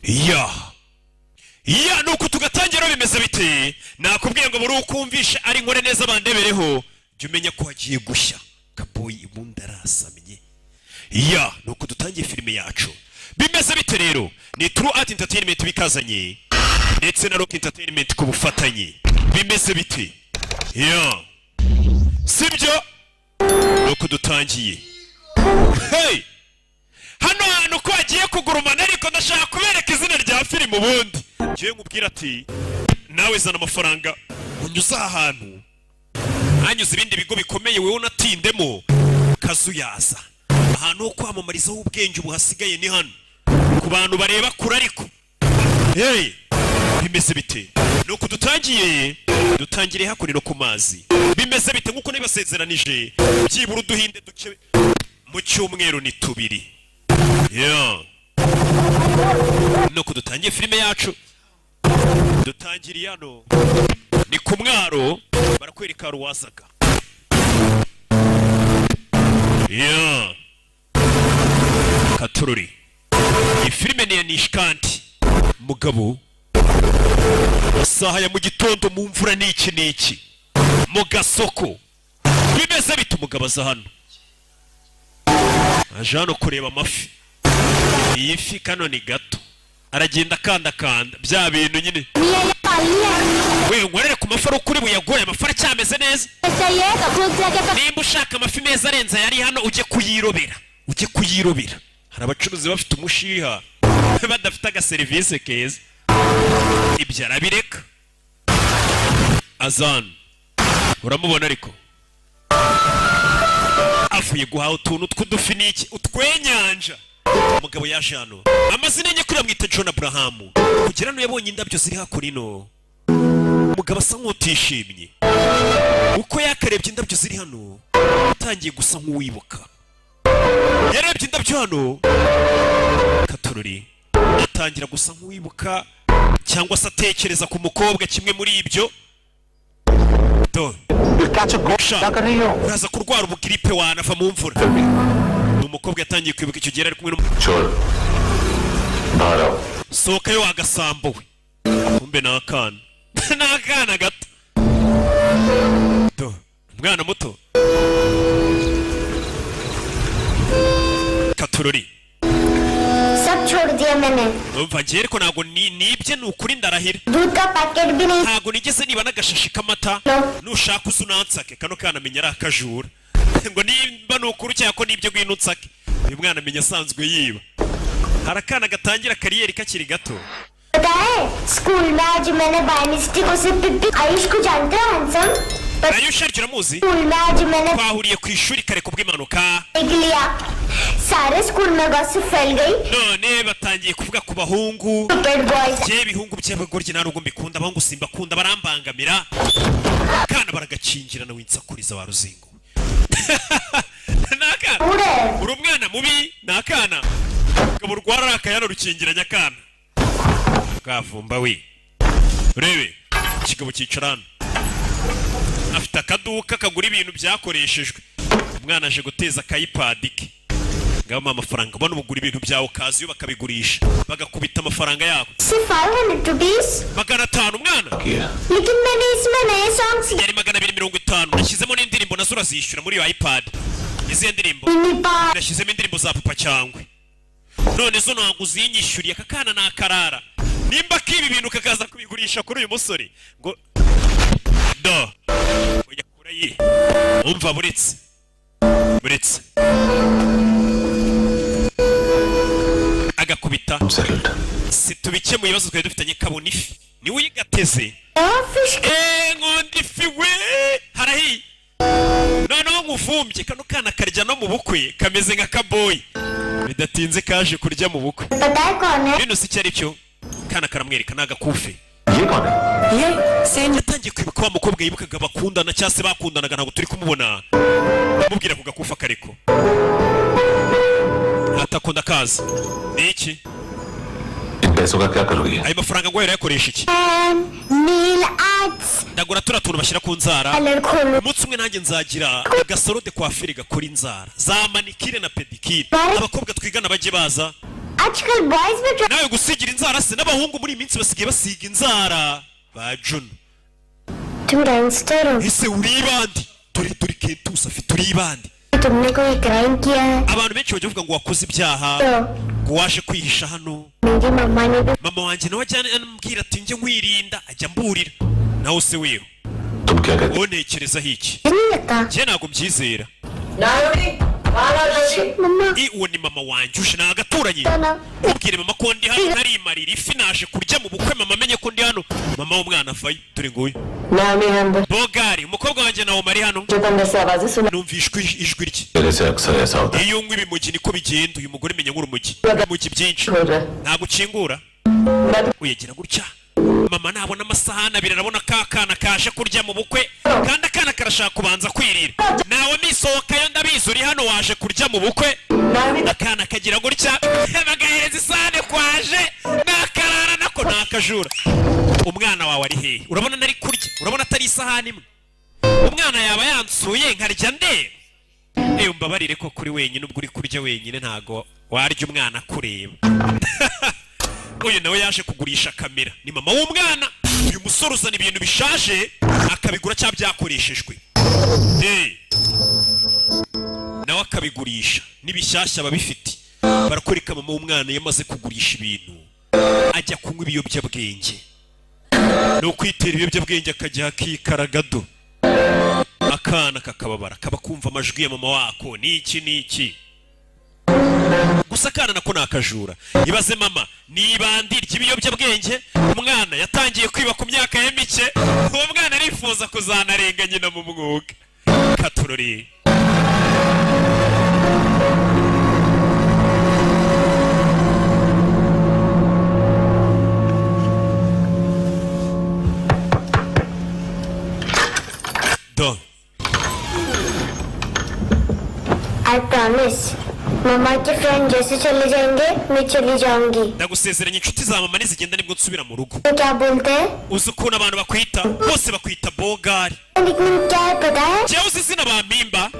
ya nuko tugatangira bimeze bite nakubwiye ngo muri ukumvisha ari nkore neza bandebereho jya umenya ko hagiye gushya kaboyi ibundi arasamye ya nuko dutangiye filime yacu bimeze bite rero ni True Art Entertainment bikazanye ndetse na Rock Entertainment ku bufatanye bimeze bite ya sibyo nuko dutangiye hey hano hantu ko agiye kugurumana ariko ndashaka kubereka izina rya filime ubundi ngiye nkubwira ati nawe zana amafaranga unyuza ahantu hanyuze ibindi bigo bikomeye wewe unatindemo kazuyaza ahantu ho kwamamarizaho ubwenge ubuhasigaye ni hano ku bantu bareba kure ariko hey bimeze bite nuko dutangire hakurino ku mazi bimeze bite nkuko nibasezeranije byibura uduhinde duce mu cyumweru ni tubiri nuko dutangiye filime yacu dutangiriye hano ni ku mwaro barakwereka ruwazaga katururi iyi filime ni ya Nishkanti mugabo isaha ya mu gitondo mu mvura n'iki mu gasoko bimeze bite umugabo aza hano aje hano kureba amafi iyi fi kano ni gato aragenda kanda bya bintu nyine we ngorere ku mafaro kuri buyagoye amafara cyameze neza nimba ushaka amafi meza arenza yari hano ujye kuyirobera hari abacuruzi bafite umushiha badafite agaserivisi keza ibyo arabireka azana uramubona ariko avuye guhaha utuntu tw'udufi n'iki utwenyanja umugabo yaje hano amazina ye kuri amwita John Abraham kugira ngo yabonye indabyo ziri hakurino umugabo asa nk'utishimye uko yakarebye indabyo ziri hano atangiye gusa nk'uwibuka yarebye indabyo hano katururi atangira gusa nk'uwibuka cyangwa se atekereza ku mukobwa kimwe muri ibyo uraza kurwara ubugiripe wanava mu mvura umukobwa yatangiye kwibuka icyo gihe ari kumwe sohokayo wagasambuwe kumbe n'akana gato umwana muto katururi umva ngiye ariko ntabwo nibye ni ukuri ndarahira ntabwo nigeze niba n'agashashi k'amata nushaka uza unansake kano kana amenya ari akajura ngo nimba ni ukuri cyangwa ko nibyo ngwino unsake uyu mwana amenya asanzwe yiba hari akana gatangira kariyeri kakiri gato Ayush uramuzi twahuriye ku ishuri kare kubw'impanuka none batangiye kuvuga ku bahungu by'ibihungu by'abagoryi nta nubwo mbikunda abahungu simbakunda barambangamira kana baragakingirana winsakuriza wa ruzingo nakana uri umwana mubi nakana ngabo rwara akayano rukingiranya kana kavumba we urebe kigabo cyicarana afite akaduka kagura ibintu byakoreshejwe umwana aje guteza akayipad ke ngaba amafaranga bano bugura ibintu byawo kaziyo bakabigurisha bagakubita amafaranga yako 500 rupees 500 umwana lekin maine isme naye songs yari 250 nashyizemo n'indirimbo nazo urazishyura muri iyo iPad izi ndirimbo nashyizemo indirimbo za papa cyangwe none zo ntabwo uzinyishyuriye akakana nakarara nimba kibi bintu kakaza kubigurisha kuri uyu musore ngo do uyakura yi umva buretse agakubita situbike mu bibazo twari dufitanye kabona ifi ni uyigateze ngondi ifi we harahi noneho ngufumbye kano kana karya no mu bukwe kameze nka kaboyi bidatinze kaje kurya mu bukwe bino si cyari cyo kana karamwereka nagakufe yatangiye kwibuka wa mukobwa yibukaga bakundana cyangwa se bakundanaga ntabwo turi kumubona mubwira ku gakufa kariko atakunda kaza ni iki ayo mafaranga ngo yakoresha iki ndagura turatuntu bashyira ku nzara umunsi umwe nanjye nzagira agasaro de coiffure gakora inzara za manikire na pedikire abakobwa twigana bajye baza आजकल बॉयज में nawe gusigira inzara se n'abahungu muri iminsi basigaye basiga inzara ba Juno तुम गैंगस्टर हो ese uri bandi turi Kentusa afite uri bandi तुमने कोई क्राइम किया है abantu benshi bajya bavuga ngo wakoze ibyaha ngo waje kwihisha hano मेरी मम्मा ने भी mama wanjye nawe ajyana anambwira ati njye nkwirinda ajya mburira nawe se weho तुम क्या कहते wonekerezaho iki नहीं लगता njye ntabwo mbyizera मम्मा uwo ni mama wanjye uje nagaturanye ना ubwire mama ko ndi hano narimarira ifi naje kurya mu bukwe mama amenye ko ndi hano mama w'umwana afaye dore nguyu Bogari umukobwa wanjye nawe mari hano numvishwe ijwi rye तेरे से अक्सर ऐसा होता है iyo unywa ibimugi niko bigenda uyu mugore menya nk'urumugi ibimugi byinshi ntabwo ukingura uyagira gutya mama nabona amasahani abiri arabona ka kana kaje kurya mu bukwe kandi akana karashaka kubanza kwirira nawe misohokayo ndabizi uri hano waje kurya mu bukwe akana kagira gutya bagahereza isahani kwaje nakarara nako nakajura umwana wawe ari hehe urabona nari kurya urabona atari isahani imwe umwana yaba yansuye nkarya ndeba mbabarire ko kuri wenyine ubwo uri kurya wenyine ntago warya umwana kureba uyu nawe yaje kugurisha kamera ni mama w'umwana uyu musore uzana ibintu bishaje akabigura cyangwa byakoreshejwe nawe akabigurisha n'ibishyashya babifite barakwereka mama w'umwana yamaze kugurisha ibintu ajya kunywa ibiyobyabwenge no kwitera ibiyobyabwenge akajya akikaragado akana kakababara kaba kumva amajwi ya mama wako niki gusa kana nako nakajura ibaze mama nibandi ry'ibiyobyabwenge umwana yatangiye kwiba ku myaka ya mike uwo mwana arifuza kuzanarenga nyina mu mwuga katurori do I promise मम्मा के फ्रेंड जैसे चले जाएंगे मैं चली जाऊंगी ndagusezeranya inshuti za mama nizigenda nibwo nsubira mu rugo तो क्या बोलते हैं uzi ukuntu abantu bakwita bose bakwita Bogari लेकिन क्या है पता है jewe uzi izina bampimba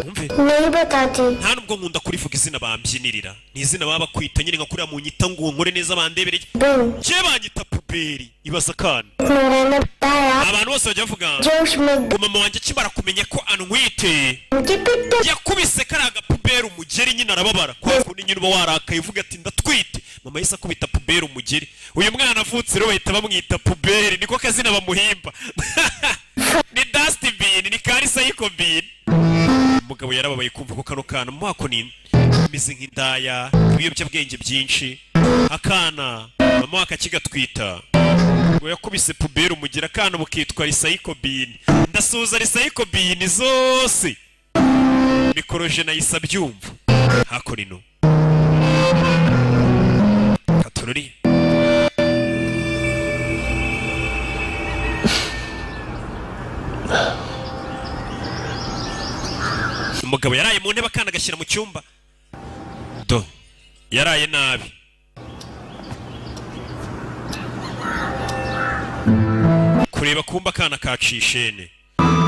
umve नहीं बताती nta nubwo nkunda kurivuga izina bambyinirira ni izina baba bakwita nyine nka kuriya mu nyita ngo nkore neza bandebereye boom je banyita puberi ibaza kana मेरे ने बताया abantu bose bajya bavuga जोश में ngo mama wanjye akimara kumenya ko antwite उनके पिट्टू yakubise kariya gapuberi umugeri nyine arababara kwa kundi nyine uba warakaye uvuga ati ndatwite mama yise akubita puberi umugeri uyu mwana avutse rero bahita bamwita puberi niko kazina bamuhimba ni dustbin ni karisa y'ikobin umugabo yarababaye kumva ko kano kana mu mwako ni imizi nk'indaya ibiyobyabwenge byinshi akana mama wakakigatwita ngo yakubise puberi umugira akana bukitwa risayikobin ndasuhuza risayikobin zose mikoroje nayisa byumva hakorino katurori umugabo yaraye mu ntebe akana agashyira mu cyumba do yaraye nabi kureba kumba akana kacishene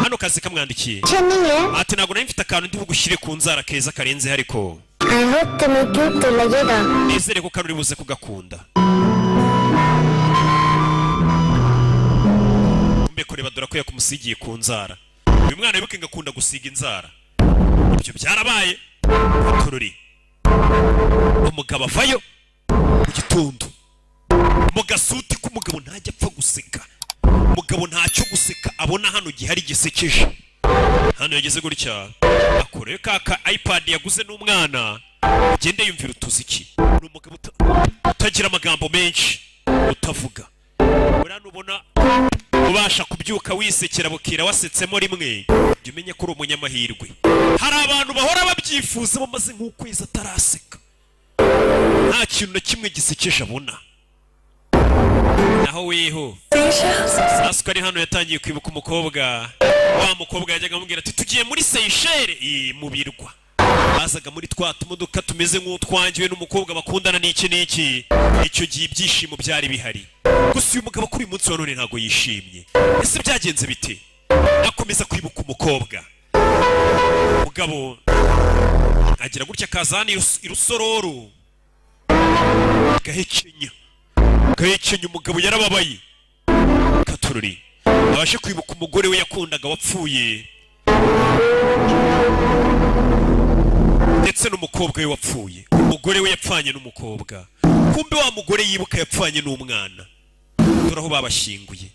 hano kazi kamwandikiye अच्छा नहीं है ati ntabwo nari mfite akantu ndi bugushyire ku nzara keza karenze ariko I hope तुम्हें क्यूट तो लगेगा nizere ko kano uri buze kugakunda kumbe kureba dore ko yakumusigiye ku nzara uyu mwana wibuke ngakunda gusiga inzara ibyo byarabaye tururi umugabo avayo mu gitondo mu gasuti k'umugabo ntajya apfa guseka umugabo ntacyo guseka abona hano gihari gisekeje hano yageze gutya akorewe kaka iPad yaguze n'umwana agende yumvira utuziki ni umugabo utagira amagambo menshi utavuga urana ubona ubasha kubyuka wisekera bukira wasetsemo rimwe jya umenya ko uri umunyamahirwe hari abantu bahora babyifuza bamaze nk'ukwezi ataraseka nta kintu na kimwe gisekeje abona naho weho sasuka ari hano yatangiye kwibuka umukobwa wa mukobwa yajyaga amubwira ati tugiye muri Seychelles mu birwa bazaga muri twa tumodoka tumeze nk'utwangiwe n'umukobwa bakundana n'iki icyo gihe ibyishimo byari bihari gusa uyu mugabo kuri uyu munsi wa none ntabwo yishimye ese byagenze bite akomeza kwibuka umukobwa umugabo agira gutya akazana irusororo gahekenya umugabo yarababaye Katururi abashe kwibuka umugore we yakundaga wapfuye ndetse n'umukobwa we wapfuye umugore we yapfanye n'umukobwa kumbe wa mugore yibuka yapfanye n'umwana turaho babashinguye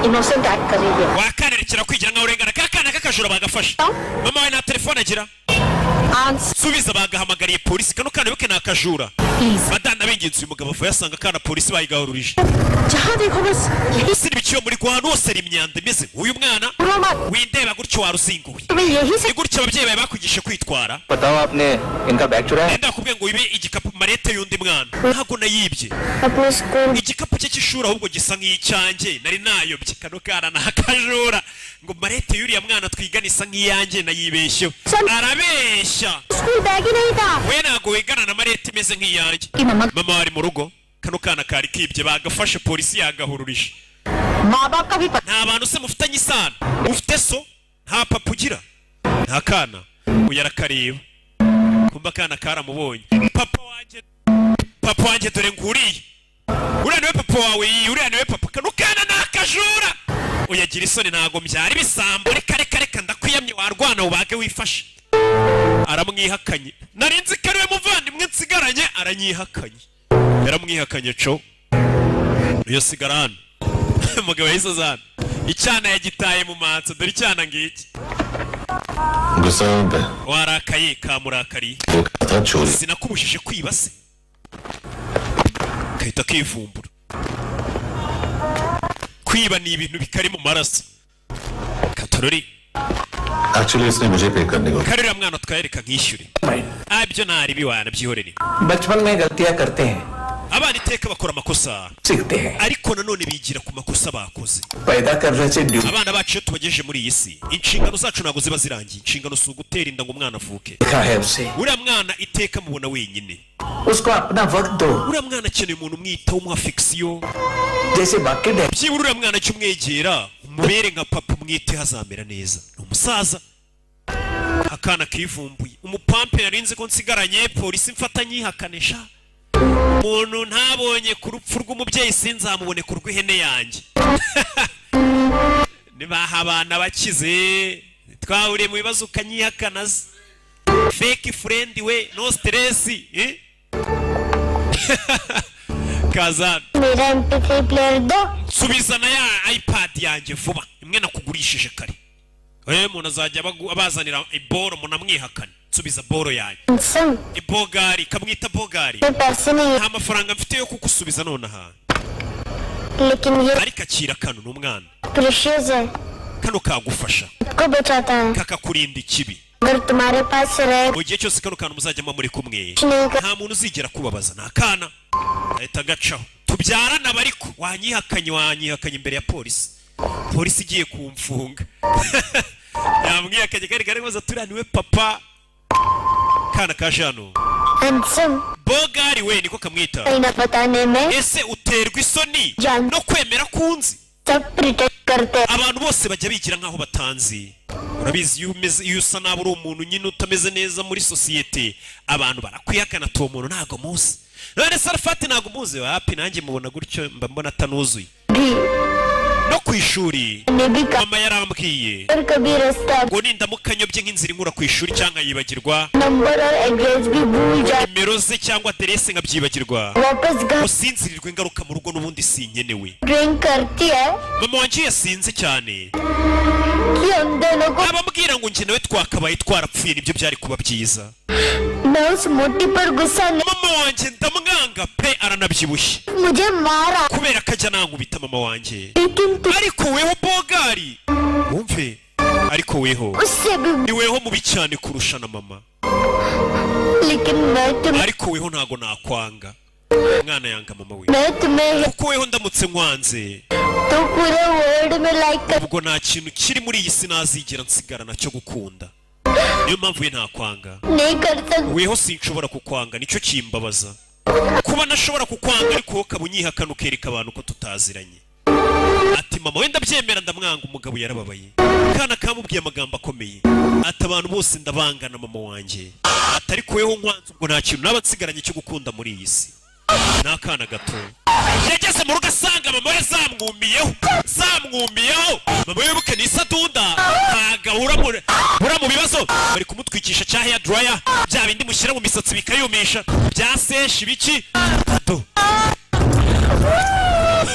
innocent act कर रही है wakanerekera kwigira nka urengana kakana kakajura bagafasha mama we na telefone agira subiza bagahamagariye polisi kano kana bike nakajura badana binginze uyu mugabo avuye asanga kana polisi bayigahururije जहाँ देखो बस यही siri biciyo muri Rwanda hose ari imyanda imeze uyu mwana windeba gutyo waruzinguye तुम्हें यही से gutyo ababyeyi bawe bakugishe kwitwara बताओ आपने इनका बैग चुराया ndenda kubwiye ngo ibe igikapu marete y'undi mwana ntago nayibye अपने school igikapu cye cy'ishuri ahubwo gisa nk'icyanjye nari nayobye kano kana nakajura ngo marete y'uriya mwana twigana isa nk'iyanjye nayibeshyeho arabeshya school bag ही नहीं था we ntago wigana na marete imeze nk'iyanjye कि मम्मा mama wari mu rugo kano kana kari kibye bagafashe polisi yagahururije माँ बाप का भी पता nta bantu se mufitanye isano ufite so nta papa ugira nta kana uyu arakareba kumva akana karamubonye papa wanjye dore nguriye uriya niwe papa wawe uriya niwe papa kano kana ni akajura uyagira isoni ntago mbyara ibisambo reka ndakwiyamye warwana ubage wifashe aramwihakanye narinzi ko ariwe muvandimwe nsigaranye aranyihakanye yaramwihakanye co iyo sigara hano umugabo yahise azana icyana yagitaye mu matso dore icyana ngiki गुस्सा होता है warakaye kamurakariye वो कहता चोरी sinakubujije kwiba se kahita kivumbura kwiba ni ibintu bikari mu maraso Katururi actually इसने मुझे पे करने को karira mwana twayereka nkishyure abyo ntari biwana byihorere बचपन में गलतियां करते हैं abana iteka bakora amakosa सीखते हैं ariko nanone bigira ku makosa bakoze पैदा कर रहे से due abana bacu iyo tubagejeje muri iyi si inshingano zacu ntabwo ziba zirangiye inshingano si ugutera inda ngo umwana avuke देखा है उसे uriya mwana iteka mubona wenyine उसको अपना वक्त दो uriya mwana akeneye umuntu umwitaho umuha affection जैसे बाकी dad byibura uriya mwana jya umwegera umubere nka papa umwiteho azamera neza ni umusaza akana kivumbuye umupampe narinzi ko nsigaranye polisi mfata nyihakanisha umuntu ntabonye ku rupfu rw'umubyeyi sinzamubone ku rw'ihene yanjye nibaha abana bakize twahuriye mu bibazo ukanyihakana se fake friend we no stress kazana मेरा MP3 player दो nsubizana ya iPad yanjye vuba imwe nakugurishije kare umuntu azajya abazanira iboro munamwihakana nsubiza boro yanjye सम ibogari kamwita bogari में पैसे नहीं nta mafaranga mfite yo kugusubiza nonaha लेकिन ये ariko akira kano n'umwana precious है kano kagufasha को बचाता है kakakurinda ikibi अगर तुम्हारे पास रहे mu gihe cyose kano kantu muzajya muba muri kumwe नहीं कर nta muntu uzigera kubabaza ni akana ahita agacaho tubyarana bariko wanyihakanye imbere ya polisi igiye kumfunga yamwihakanye kari maze turaniwe papa kana kaje hano handsome bogari we niko kamwita कहीं ना बताने में ese uterwa isoni Jan- no kwemera kunzi सब प्रिटेंड करते हैं abantu bose bajya bigira nkaho batanzi urabizi iyo usa nabi uri umuntu nyine utameze neza muri sosiyete abantu barakwihakana ati uwo muntu ntago muzi none Sarafati ntago muzi wapi nanjye mubona gutyo mba mbona atanuzuye भी no ku ishuri ने भी mama yarambwiye और कभी रास्ता ngo nindamuka nyobye nk'inzira inkura ku ishuri cyangwa yibagirwa number और एड्रेस भी भूल जाए nimero ze cyangwa aderese nkabyibagirwa वापस घर usinzirirwe ingaruka mu rugo n'ubundi sinkenewe drink करती है mama wanjye yasinze cyane कि हम दोनों को abambwira ngo njye nawe twakabaye twarapfuye nibyo byari kuba byiza मैं उस मोटी पर गुस्सा नहीं mama wanjye ndamwanga pe aranabyibushye मुझे मारा kubera ko ajya nankubita mama wanjye लेकिन तू ariko weho bogari wumve ariko weho उससे भी ni weho mubi cyane kurusha na mama लेकिन मैं तुम्हें ariko weho ntago nakwanga umwana yanga mama we मैं तुम्हें kuko weho ndamutse nkwanze तो पूरे वर्ल्ड में लाइक कर ubwo nta kintu kiri muri iyi si nazigera nsigarana cyo gukunda niyo mpamvu we ntakwanga नहीं कर सकती weho sinshobora kukwanga nicyo kimbabaza kuba nashobora kukwanga ariko wowe ukaba unyihakana ukereka abantu ko tutaziranye ati mama wenda byemera ndamwanga umugabo yarababaye kana kamubwiye amagambo akomeye ati abantu bose ndabangana mama wanjye ati ariko weho nkwanze ubwo nta kintu naba nsigaranye cyo gukunda muri iyi si n'akana gato yageze mu rugo asanga mama we zamwumiyeho mama we wibuke ni isadunda ntagahura mu bibazo bari kumutwikisha cya hair dryer bya bindi mushyira mu misatsi bikayumisha bya seshi biki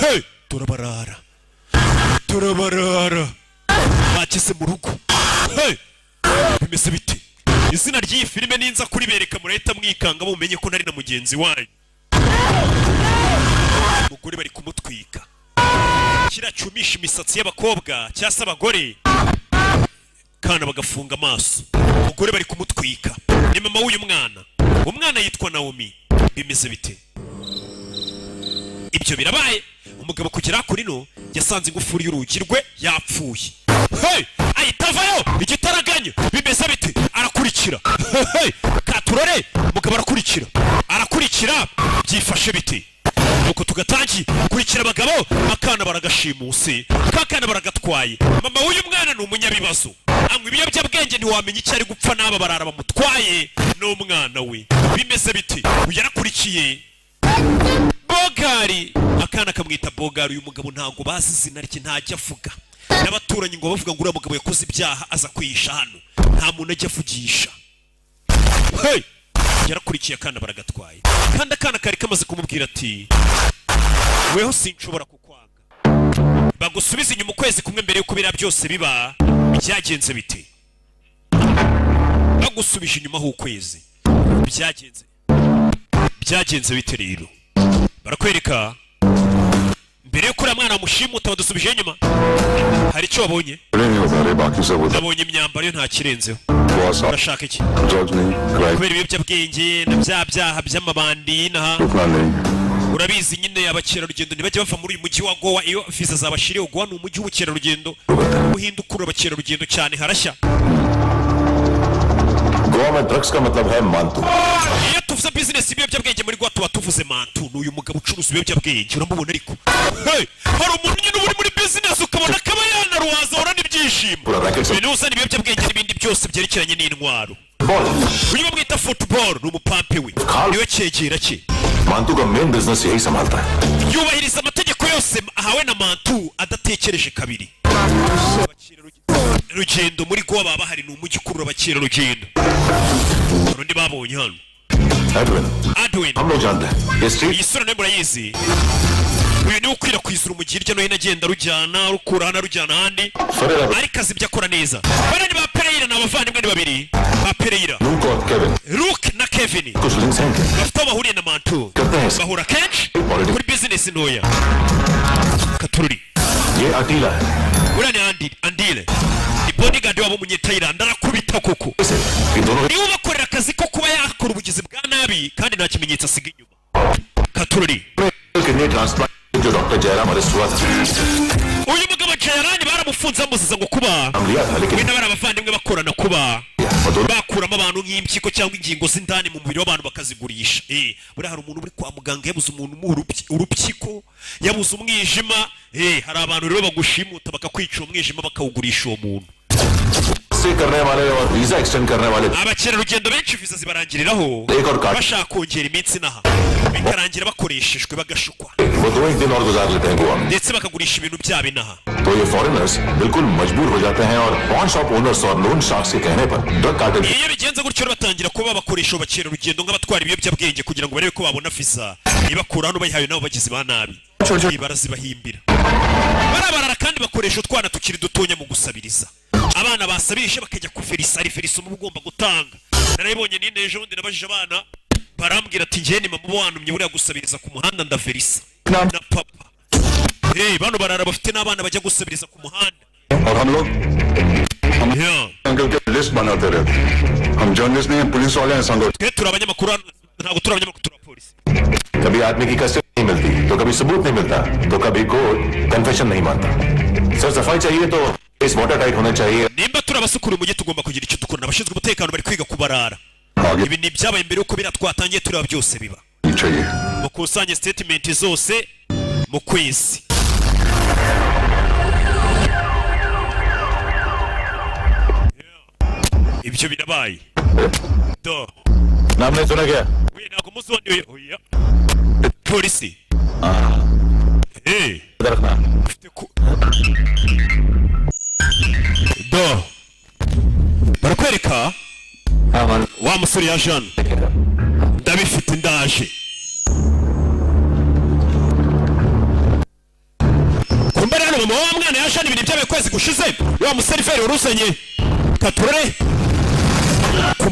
hey turabarara bageze mu rugo hey bimeze bite izina ry'iyi filime ninza kuribereka murahita mwikanga mumenye ko nari na mugenzi wanyu umugore bari kumutwika kiracumisha imisatsi y'abakobwa cyangwa se abagore kana bagafunga amaso umugore bari kumutwika ni mama w'uyu umwana yitwa Naomi bimeze bite ibyo birabaye umugabo kugera kuri no yasanze ingufuri y'urugi rwe yapfuye hey ayitavayo igitaraganya bimeze bite arakurikira hey katurore umugabo arakurikira byifashe bite nuko tugatangi kurikira abagabo akana baragashimuse kakana baragatwaye mama w'uyu mwana ni umunyabibazo anywa ibiyobyabwenge ntiwamenya icyo ari gupfa n'aba barara bamutwaye n'umwana we bimeze bite yarakurikiye Bogari akana kamwita Bogari uyu mugabo ntago bazi izina rye ntajya avuga n'abaturanyi ngo bavuga ngo uriya mugabo yakoze ibyaha aza kwihisha hano nta muntu ajya avugisha hey yarakurikiye akana baragatwaye kandi akana kari kamaze kumubwira ati weho sinshobora kukwanga bagusubiza inyuma ukwezi kumwe mbere yuko bira byose biba byagenze bite bagusubije inyuma ho ukwezi byagenze bite rero barakwereka mbere yuko uriya mwana mushimuta badusubije inyuma hari icyo wabonye nabonye imyambaro yo nta kirenzeho urashaka iki kubera ibiyobyabwenge na bya byaha by'amabandi n'aha urabizi nyine abakerarugendo ntibajya bava muri uyu mujyi wa Goa iyo viza zabashiriye Goa ni umujyi w'ubukerarugendo uhinda ukurura abakerarugendo cyane harashya Goa में ड्रग्स का मतलब है मांतू iyo tuvuze business ibiyobyabwenge muri Goa tuba tuvuze mantu n'uyu mugabo ucuruza ibiyobyabwenge uramubona ariko hey hari umuntu nyine uri muri business ukabona kaba yanaruwaza urana ibyishimo ibintu usa ibiyobyabwenge n'ibindi byose byerekeranye n'intwaro uyu bamwita football ni umupampe we niwe cyegera cye मांतू का main business यही संभालता है yubahiriza amategeko yose ahawe na mantu adatekereje kabiri rugendo muri Goa baba hari n'umujyi kurura abakerarugendo urundi babonye hano Edwin हम लोग जानते हैं ये street iyi sura nayo murayizi uyu ni ukwirakwizira umujyi hirya no hino agenda rujyana rukura hano rujyana ahandi ariko azi ibyo akora neza bano ni ba Pereira ni abavandimwe ni babiri ba Pereira Luke na Kevin bafite aho bahuriye na mantu bahura kenshi kuri business ntoya katururi ये अटीला है uriya ni Andile ni bodyguard wabo umunyethailand arakubita koko niwe ubakorera akazi ko kuba yakora ubugizi bwa nabi kandi nta kimenyetso asiga inyuma katururi जो डॉक्टर जयराम अरेस्ट हुआ था uyu mugabo Jayarani baramufunze bamuziza ngo kuba we n'abari abavandimwe bakorana kuba bakuramo abantu nk'impyiko cyangwa ingingo z'indani mu mubiri w'abantu bakazigurisha buri hari umuntu uri kwa muganga yabuze umuntu mu urupyiko yabuze umwijima hari abantu rero bagushimuta bakakwica umwijima bakawugurisha uwo muntu करने वाले और visa extend करने वाले abakerarugendo benshi viza zibarangiriraho bashaka kongera iminsi naha bikarangira bakoreshejwe bagashukwa वो 2 दिन और गुजार लेते हैं गोवा में ndetse bakagurisha ibintu byabo inaha तो ये फॉरेनर्स बिल्कुल मजबूर हो जाते हैं और पॉन शॉप ओनर्स और लोन शार्क्स के कहने पर drug cartel iyo bigenze gutyo batangira kuba bakoresha abakerarugendo nk'abatwara ibiyobyabwenge kugira ngo barebe ko babona viza ibakura hano bayihawe nabo bagizi ba nabi barazibahimbira barabarara kandi bakoresha utwana tukiri dutonya mu gusabiriza abana basabishe bakajya kuverisa reverisa mu ugomba gutanga narayibonye nine ejo bundi nabajije abana barambwira ati njye ni mama wantumye buriya gusabiriza ku muhanda ndaverisa na papa bano barara bafite n'abana bajya gusabiriza ku muhanda और हम लोग अंकल के लिस्ट बनाते रहते हम जर्नलिस्ट नहीं पुलिस वाले हैं संगठन twe turi abanyamakuru ntabwo turi abanyamakuru turi abapolisi कभी आदमी की कस्टडी नहीं मिलती तो कभी सबूत नहीं मिलता तो कभी कोर्ट कन्फेशन नहीं मानता सर सफाई चाहिए तो इस वाटर टाइट होना चाहिए nimba turi abasukura umujyi tugomba kugira icyo dukora abashinzwe umutekano bari kwiga kubarara ibi ni byabaye mbere yuko biratwatangiye tureba byose biba चाहिए mukusanye statement zose mu kwezi ibyo birabaye do नाम नहीं सुना क्या we ntabwo muzi uwo oya polisi do barakwereka wa musore ya Jean ndabifite ndaje kumbere hano mama wa mwana ya Jean ibintu byabaye kwezi gushize wa museriveri waruzanye katurore ku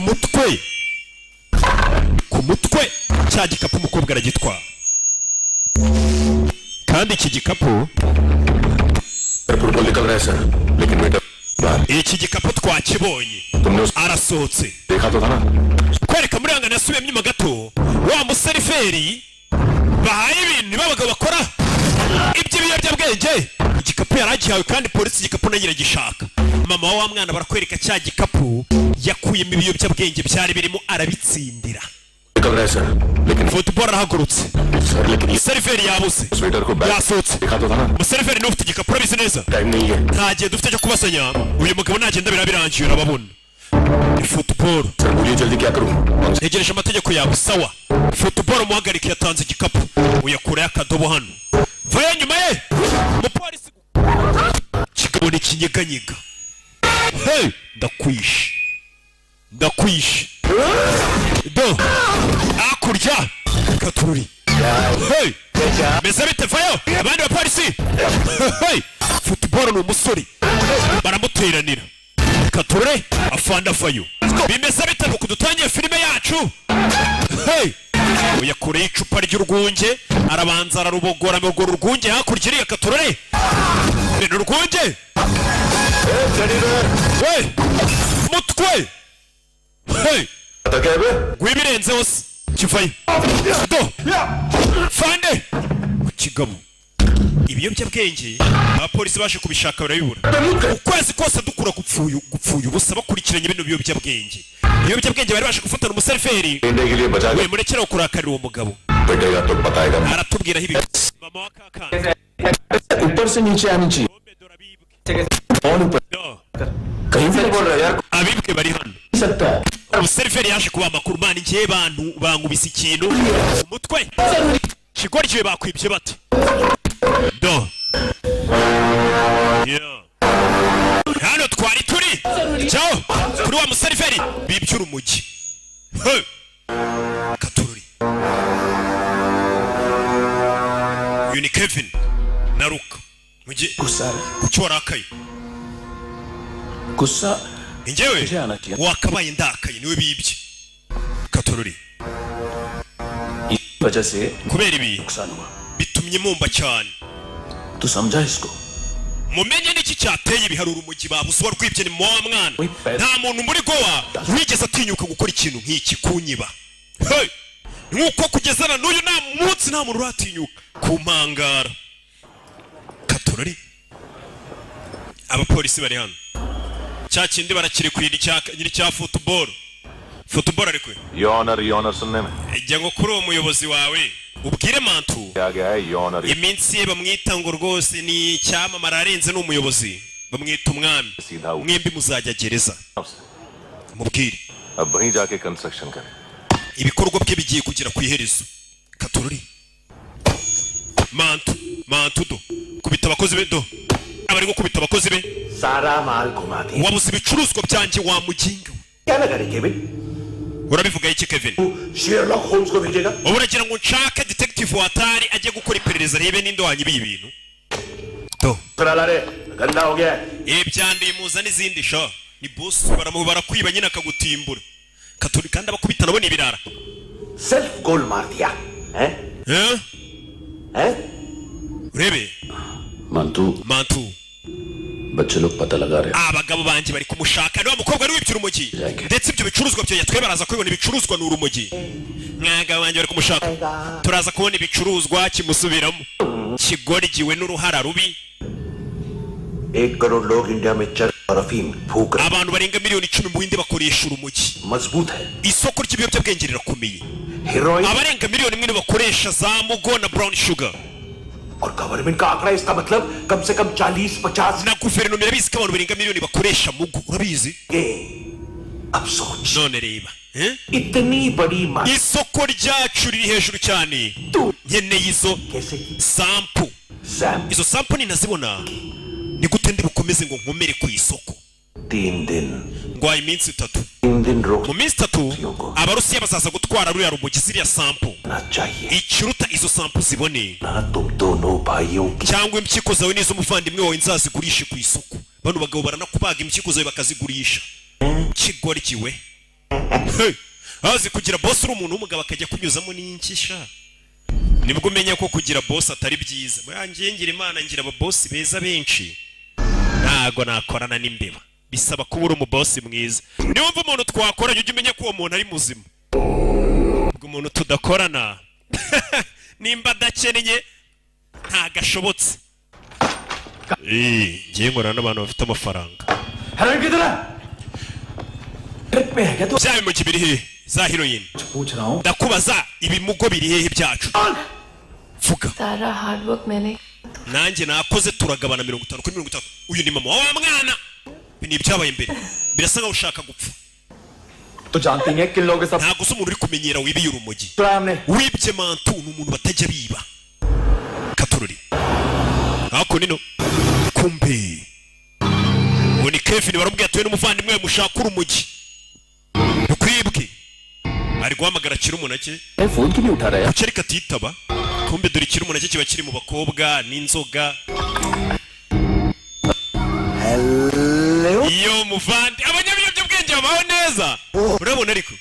mutwe cya gikapu umukobwa aragitwara kandi iki gikapu iki gikapu twakibonye arasohotse kwereka muri hanga nasubiyemo inyuma gato wa museriveri bahaye ibintu babaga bakora iby'ibiyobyabwenge igikapu yaragihawe kandi polisi igikapu nayo iragishaka mama wa mwana barakwereka cya gikapu yakuyemo ibiyobyabwenge byari birimo arabitsindira football arahagurutse seriveri yabuze yasohotse umuseriveri niwe ufite igikapu urabizi neza nta gihe dufite cyo kubasanya uyu mugabo nagenda birabirangiye urababona ni football yegereje amategeko yawe sawa football muhagarike yatanze igikapu uyakurayo akadobo hano vayo nyuma ye umupolisi kigabo ni kinyeganyega hey ndakwishe do akurya katururi hey meze bite vayo abandi bapolisi hey football ni umusore baramuteranira katurure afanda vayo bimeze bite nuko dutangiye filime yacu hey uyakureye icupa ry'urwunge arabanza ararubogora amogora urwunge hakurya iriya katurure bene urwunge hey mutwe hey gwibirenze hose kivayo do fande kigabo ibiyobyabwenge abapolisi baje kubishaka barabibura ukwezi kose dukura gupfuye ubusa bakurikiranye bino biyobyabwenge bari baje gufatana umuseriveri we murekera kurakarira uwo mugabo aratubwiraho ibi mama wa kakana ऊपर से नीचे आनी चाहिए कहीं से बोल रहा है यार abibwe bari hano सकता है umuseriveri yaje kuba amakuru mani ngiye bantu bangubise ikintu umutwe kigori kiwe bakwibye bate do hano twari turi cyo kuri wa museriveri bibyura umugi katururi uyu ni Kevin na Luka mugi kucyo warakaye गुस्सा ingewe wakabaye ndakaye niwe bibye katururi वजह से kubera ibi नुकसान हुआ bitumye mumba cyane तू समझा इसको mumenye niki cyateye ibiharura umugi babuswa rwibye ni mu wa mwana nta muntu muri goa wigeze atinyuka gukora ikintu nk'iki kunyiba hey nuko kugezana n'uyu nta munsi nta muntu uratinyuka kumpangara katururi abapolisi bari hano cya kindi barakiri kwiri cya football ariko योनर सुनने में ijya ngo kuri uwo muyobozi wawe ubwire mantu क्या गया है योनर iminsi ye bamwita ngo rwose ni cyamamara arenze n'umuyobozi bamwita umwami mwembi muzajya gereza mubwire अब वहीं जाके कंस्ट्रक्शन करें ibikorwa bye bigiye kugera ku iherezo katururi mantu do kubita abakozi be do abari gukubita abakozi be सारा माल घुमा दिया wabuze ibicuruzwa byanjye wa muginga क्या लगा रही Kevin urabivuga iki Kevin Sherlock Holmes को भेजेगा ubu uragira ngo nshake detective watari ajye gukora iperereza rebe ninde wanyibiye ibintu do चला रे गंदा हो गया ibyanduye muza n'izindi sha ni boss baramubara kwiba nyine akagutimbura katuri kandi abakubita nabo ni ibirara सिर्फ गोल मार दिया हैं urebe mantu बच्चे लोग पता लगा रहे हैं abagabo banje bari kumushaka niwa mukobwa ari wibye urumogi ndetse ibyo bicuruzwa byo yatwe baraza kubibona ibicuruzwa n'urumogi mwagabo banje bari kumushaka turaza kubona ibicuruzwa kimusubiramo kigorigiwe n'uruhara rubi 1 करोड़ लोग इंडिया में चरस और अफीम फूक रहे abantu barenga miliyoni 10 mu Buhinde bakoresha urumogi मजबूत है isoko ry'ibiyobyabwenge rirakomeye heroine abarenga miliyoni 1 bakoresha za mugo na brown sugar और गवर्नमेंट का आंकड़ा इसका मतलब कम से कम 40-50 na guverinoma irabizi ko abantu barenga miliyoni bakoresha mugo urabizi अब सोच none reba इतनी बड़ी माँ isoko ryacu riri hejuru cyane nkeneye izo sampu izo sampu ninazibona ni gute ndi bukomeze ngo nkomere ku isoko 3 दिन ngwaye iminsi 3 3 दिन रोक mu minsi 3 abarusiya bazaza gutwara ruriya rumogi ziriya sampu ikiruta izo sampu zibone तुम दोनों भाइयों की cyangwa impyiko zawe n'izo muvandimwe wawe nzazigurishe ku isoko bano bagabo baranakubaga impyiko zawe bakazigurisha kigori kiwe azi kugira boss uri umuntu w'umugabo akajya kunyuzamo n'inkisha nibwo umenya ko kugira boss atari byiza yangiye ngira imana ngira aba boss beza benshi ntago nakorana n'imbeba bisaba kuba uri umubosi mwiza niyo mva umuntu twakoranye ujye umenya ko uwo muntu ari muzima ubwo umuntu tudakorana nimba adakeneye ntagashobotse ngiye nkorana n'abantu bafite amafaranga bya bimugi biri hehe za heroine ndakubaza ibimugo biri hehe byacu vuga सारा hard work मैंने nanjye nakoze turagabana 50 kuri 50 uyu ni mama wa mwana ni ibyabaye imbere birasa nkaho ushaka gupfa तो जानते हैं किन लोगों के साथ ntago se umuntu uri kumenyera wibiye urumogi हमने wibye mantu ni umuntu batajya biba katururi hako nino kumbe ni Kevin barambwiye atuye n'umuvandimwe mushaka urumogi ukwibwe ari guhamagara kiri umunake phone क्यों नहीं उठा रहा है kuki katitaba kumbe dore kiri umunake kiba kiri mu bakobwa n'inzoga iyo muvandi abanyabiyobyabwenge babaho neza urabona ariko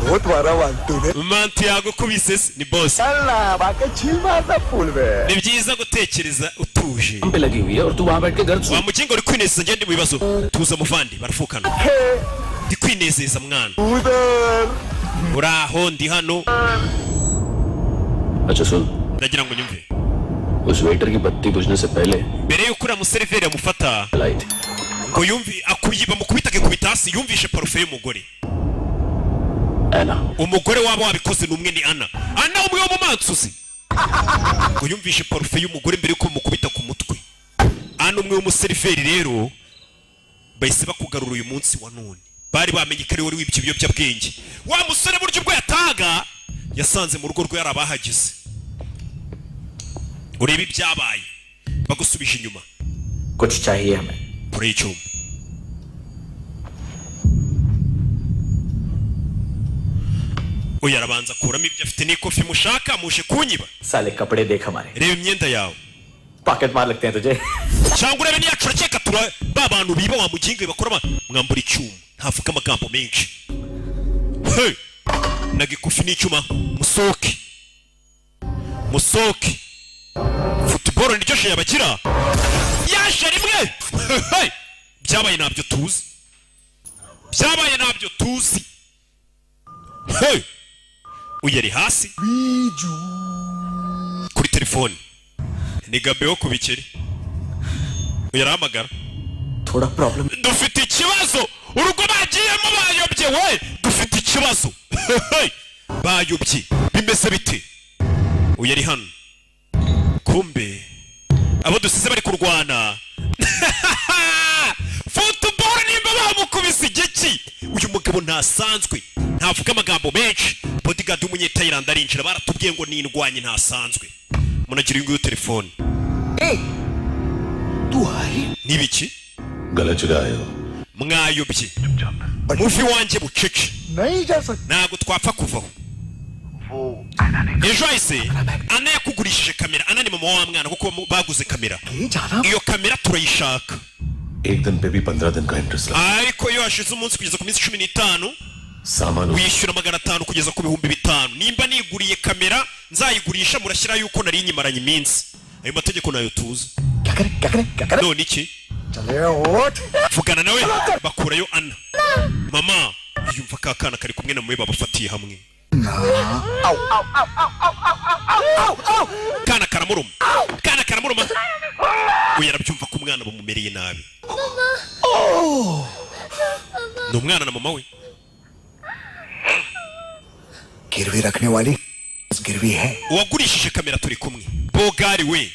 बहुत बड़ा वांटू ने mantu yagukubise ni boss अल्लाह बाकी छीमा सा फूल में ni byiza gutekereza utuje पे लगी हुई है और तू वहां बैठ के घर wa mugingo uri kwinezeza ngende mu bibazo tuza muvandi barafukana ndi kwinezeza mwana उधर uraho ndi hano अच्छा सुन ndagira ngo nyumve उस वेटर की बत्ती बुझने से पहले mbere yuko uriya museriveri amufata लाई थी ngo yumvi akuyiba mukubitake kubita hasi yumvishe parufe y'umugore ऐना umugore waba wabikoze numwe ni ana umwe wo mu mansuzi ngo yumvishe parufe y'umugore mbere yuko mukubita ku mutwe umwe w'umuseriveri rero bahise bakugarura uyu munsi wa none bari bamenye ko ari wari wibye ibiyobyabwenge wa musore buryo ubwo yataga yasanze mu rugo rwe yari abahagize urebe ibyabaye bagusubije inyuma कुछ चाहिए हमें kure y'icyuma uyu arabanza akuramo ibyo afite n'ikofi mushaka muje kunyiba साले कपड़े देख हमारे reba imyenda yawe pocket मार लगते हैं तुझे cyangwa urebe niyacu urakeka tura ba bantu biba wa mugingo bakora mwambura icyuma ntavuga amagambo menshi hey nagikufi n'icyuma musoke football niryo shye yabagira yaje rimwe hey byabaye nabyo tuzi hey uyari hasi kuri telefone ni Gabeho ku bikeri uyarahamagara थोड़ा problem dufite ikibazo urugo bagiyemo bayobye we dufite ikibazo bayobye bimeze bite uyari hano kumbe abo dusize bari kurwana football nimba bamukubise igiki uyu mugabo ntasanzwe ntavuga amagambo menshi bodyguard w'umunyethailand arinjira baratubwiye ngo nindwanye ntasanzwe munagira ingo telefone तू आई nibiki गलत जगह आए हो mwayobye muvi wanjye bucece नहीं जा सकता ntago twapfa kuvaho ejo hahise ana yakugurishije kamera ana ni mama wa mwana kuko baguze kamera जाना iyo kamera turayishaka एक दिन पे भी 15 दिन का इंटरेस्ट लगा ariko iyo hashize umunsi kugeza ku minsi 15 सामान wishyura 500 kugeza ku 5,000 nimba niguriye kamera nzayigurisha murashyira yuko nari nyimaranye iminsi ayo mategeko nayo tuzi क्या करे none iki चले ओट vugana nawe bakurayo ana mama yumva ka kana kari kumwe na mwe babafatiye hamwe kana karamuruma uyu arabyumva ko umwana bamumereye nabi ni umwana na mama we गिरवी रखने वाली गिरवी है uwagurishije kamera turi kumwe bogari we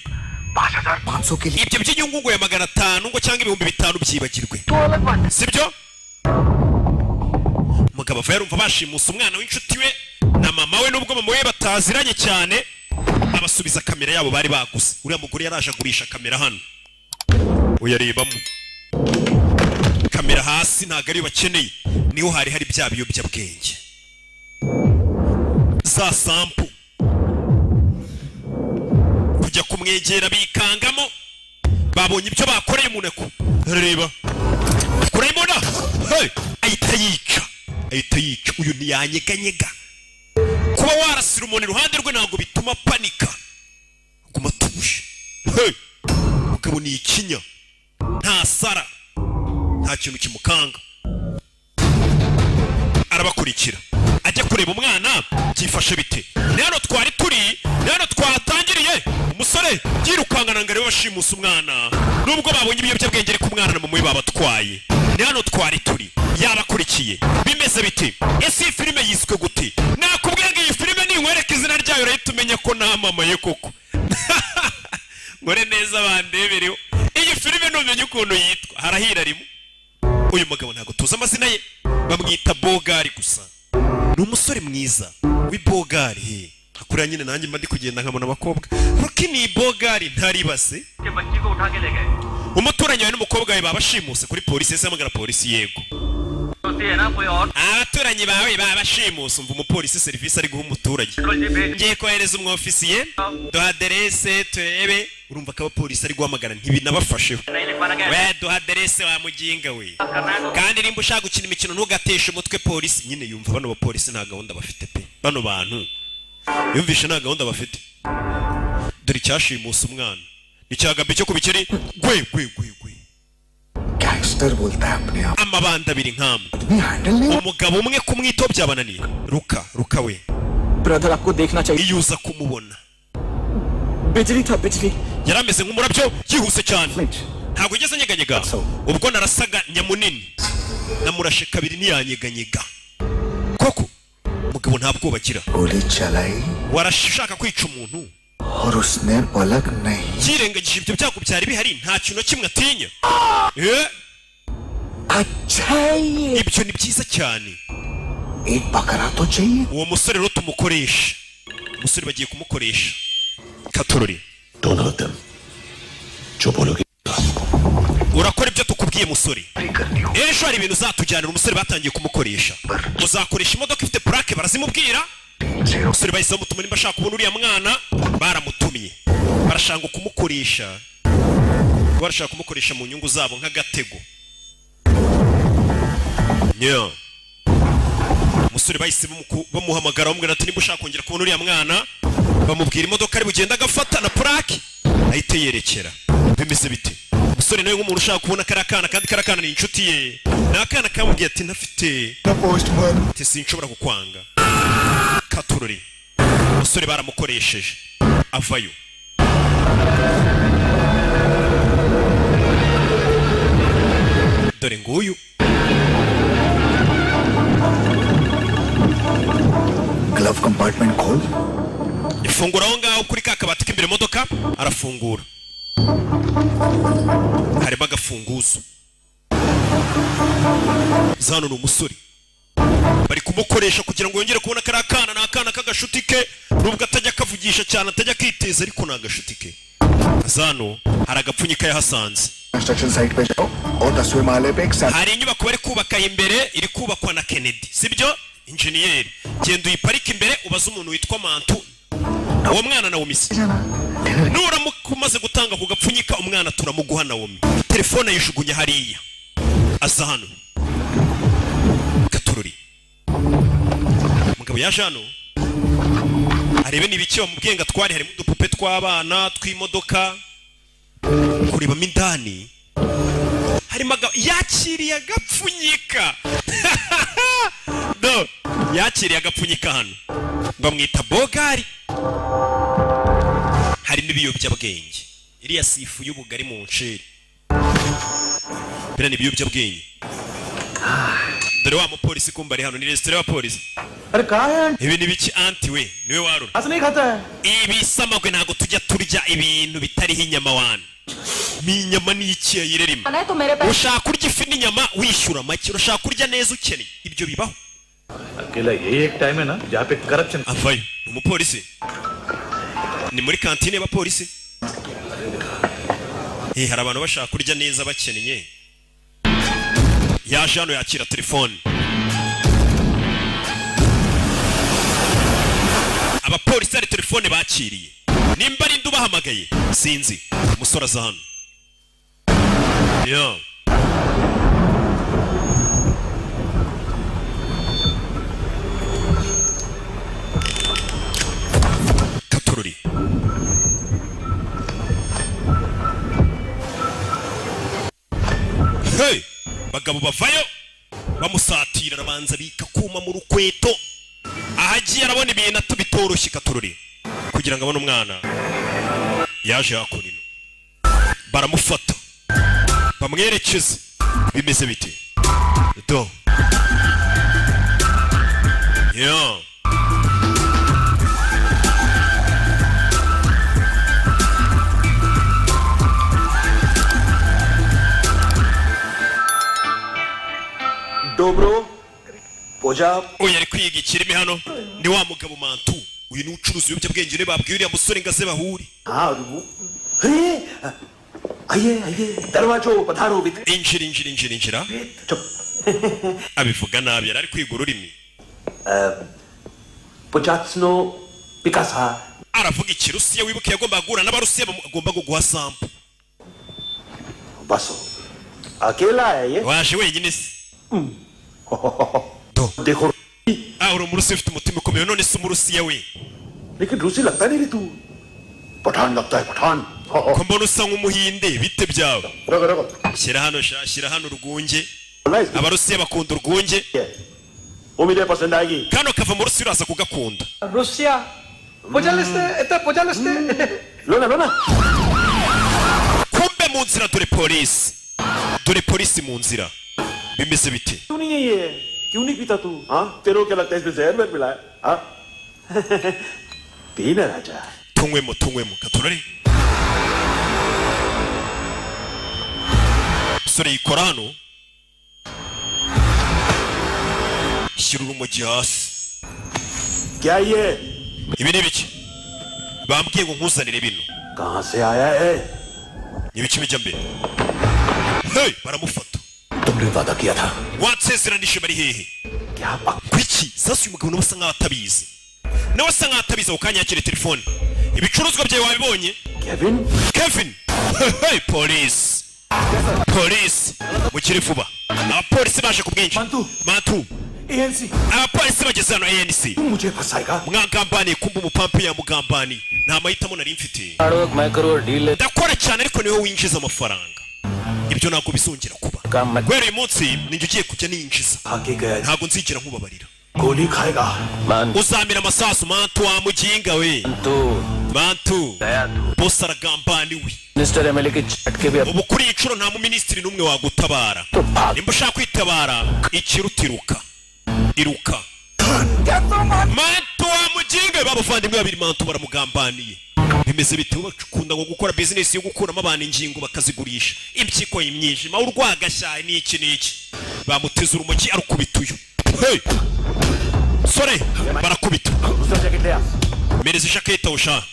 5,500 के लिए ibyo by'inyungu ngo ya 500 ngo cyangwa 5,000 byibagirwe sibyo umugabo ava yarumva bashimusa umwana w'inshuti we na mama we nubwo mama we bataziranye cyane abasubiza kamera yabo bari baguze uriya mugore yaraje agurisha kamera hano uyarebamo kamera hasi ntago ari bakeneye niho hari bya biyobyabwenge za sampu kujya kumwegera bikangamo babonye ibyo bakoreye umuneko reba kurayimona ahita yica uyu ntiyanyeganyega kuba warasira umuntu iruhande rwe ntabwo bituma panika aguma atuje mugabo ni ikinya nta sara nta kintu kimukanga arabakurikira ajya kureba umwana byifashe bite ni hano twari turi ni hano twatangiriye umusore yirukangana ngo arebe bashimusa umwana nubwo babonye ibiyobyabwenge ariko umwana na mama we babatwaye ni hano twari turi yabakurikiye bimeze bite ese iyi filime yiswe gute nakubwiye ngo iyi filime ninkwereka izina ryayo urahita umenya ko namamaye koko ngore neza bandebereho iyi filime ntumenye ukuntu yitwa harahira rimwe uyu mugabo ntabwo tuzi amazina ye bamwita Bogari gusa ni umusore mwiza w'Ibogari akuriya nyine nanjye mba ndi kugenda nkabona abakobwa ruki ni Bogari ntaribase umuturanyi wawe n'umukobwa we babashimuse kuri polisi ese hamagara polisi yego abaturanyi bawe babashimuse umva umupolisi serivisi ari guha umuturage ngiye kohereza umwofisiye duha aderese turebe urumva ko abapolisi ari guhamagara ntibinabafasheho we duha aderese wa muginga we kandi nimba ushaka gukina imikino ntugateshe umutwe polisi nyine yumva bano bapolisi nta gahunda bafite pe bano bantu yumvishe nta gahunda bafite dore icyashimusa umwana icyagabye cyo kubikiri gwe gangster बोलता है अपने आप amabanda abiri nk'amwe handle नहीं umugabo umwe kumwitaho byabananiye ruka we brother आपको देखना चाहिए iyuza kumubona बिजली था बिजली yarameze nk'umurabyo yihuse cyane ntabwo ugeze anyeganyega ubwo narasaga nyamunini namurashe kabiri ntiyanyeganyega koko umugabo nta bwoba agira गोली चलाई warashaka kwica umuntu और उसने पलक नहीं yirengagije ibyo byago byari bihari nta kintu kimwe atinya अच्छा ये ibyo ni byiza cyane एक बकरा तो चाहिए uwo musore rero tumukoresha umusore bagiye kumukoresha katorori दोनों of them जो बोलोगे urakora ibyo tukubwiye musore ejo hari ibintu uzatujyanira umusore batangiye kumukoresha uzakoresha imodoka ifite plaque barazimubwira umusore bahise bamutuma nimba ashaka kubona uriya mwana baramutumye barashaka kumukoresha mu nyungu zabo nk'agatego umusore bahise bamuhamagara bamubwira ati nimba ushaka kongera kubona uriya mwana bamubwira imodoka ari bugenda agafata na plaque ahite yerekera bimeze bite umusore nawe nk'umuntu ushaka kubona kariya kana kandi kariya kana ni inshuti ye ni akana kamubwiye ati ntafite ati sinshobora kukwanga katurori umusore baramukoresheje avayo dore nguyu glove compartment खोल ifungura aho ngaho kuri ka kabati k'imbere modoka arafungura harimo agafunguzo zano ni umusore bari kumukoresha kugira ngo yongere kubona kariya kana ni akana k'agashuti ke nubwo atajya kavugisha cyane atajya kiteza ariko ni agashuti ke zano hari agapfunyika yahasanze construction site पे जाओ और 10वें माले पे एक hari inyubako bari kubaka imbere iri kubakwa na Kennedy sibyo injeniyeri genda uyiparike imbere ubaze umuntu witwa Mantu uwo mwana Naomi nuramuka umaze gutanga ku gapfunyika umwana turamuguha Naomi telefone yishugunye hariya aza hano gatururi umugabo yaje hano arebe nibiki bamubwiye ngo atware harimo udupupe tw'abana tw'imodoka kurebamo indani harimo yakiriye agapfunyika no yakiriye agapfunyika hano bamwita Bogari harimo ibiyobyabwenge iriya sifu y'ubugari mu nsheri bera ni ibiyobyabwenge dore wa mupolisi kumba ari hano ni resitora y'abapolisi ibi ni biki anti we niwe warura ibi samagwe ntabwo tujya turya ibintu bitariho inyama wana ni inyama n'iki yayirerimo ushaka kurya ifi n'inyama wishyura make urashaka kurya neza ukeneye ibyo bibaho अकेला यही एक टाइम है ना जहाँ पे corruption avayo umupolisi ni muri kantine y'abapolisi hari abantu bashaka kurya neza bakennye yaje hano yakira telefone abapolisi ari telefone bakiriye nimba ari ndubahamagaye sinzi umusore aza hano yo katururi hey bagabo bavayo bamusatira arabanza bika kuma mu rukweto ahagiye arabona ibintu atubitoroshye katururi kugira ngo abone umwana yaje hakurino baramufata bamwerekeze bimeze bite do yeah Dobro, Poja. Oya ari kwiga ikirimi hano ni wa mugabo mantu uyu ni ucuruza ibiyobyabwenge ne babwiye uriya musore ngaze bahuri अरे आइए दरवाजो पधारो बित injira abivuga nabi yari ari kwiga ururimi Pojatsno Picasa aravuga ikirusiya wibuke yagomba guhura n'abarusiya bagomba guha sample बसो अकेला है ये waje wenyine se देखो uri umurusiya ufite umutima ukomeye none se umurusiya we लेकिन रूसी लगता नहीं रे तू पठान लगता है Pathan ko mbona usa nk'umuhinde bite byawe रगो रगो shyira hano urwunge abarusiya bakunda urwunge वो मुझे पसंद आएगी kano kava mu rusiya uraza kugakunda Russia पोजालिस्ते लो ना kumbe mu nzira dore polisi mu nzira bimeze bite क्यों नहीं है ये क्यों नहीं पीता तू हाँ तेरे को क्या लगता है इसमें जहर में मिला है हाँ पीना राजा tunywemo katurare sore yikora hano shyira urumogi hasi क्या ये ibi ni biki bambwiye ngo nkuzanire bino कहाँ से आया है ni biki bijya mbere hey baramufata तुमने वादा किया था watsezeranije bari hehe क्या पक kuki sasa uyu mugabo nawe asa nkaho atabizi nawe asa nkaho atabizi ako kanya yakira telefone ibicuruzwa byawe wabibonye Kevin hey polisi mukiri vuba abapolisi baje ku bwinshi mantu ANC abapolisi bageze hano ANC मुझे फंसाएगा mwagambaniye kumva umupampi yamugambaniye nta mahitamo nari mfite ndakora cyane ariko niwe winjiza amafaranga ibyo ntabwo bizongera kuba guhera uyu munsi ninjye ugiye kujya ninjiza ntabwo nzigera nkubabarira गोली खाएगा uzamira amasasu mantu wa muginga we mantu bosi aragambaniwe ubu kuri iyi nshuro nta muminisitiri n'umwe wagutabara nimba ushaka kwitabara ikiruta iruka mantu wa muginga babuvandimwe babiri mantu baramugambaniye bimeze bite bakunda ngo gukora business yo gukuramo abantu ingingo bakazigurisha impyiko y'imyijima urwagashyaye n'iki bamuteze urumogi arukubituye hey sore barakubita mereza ijaketa usha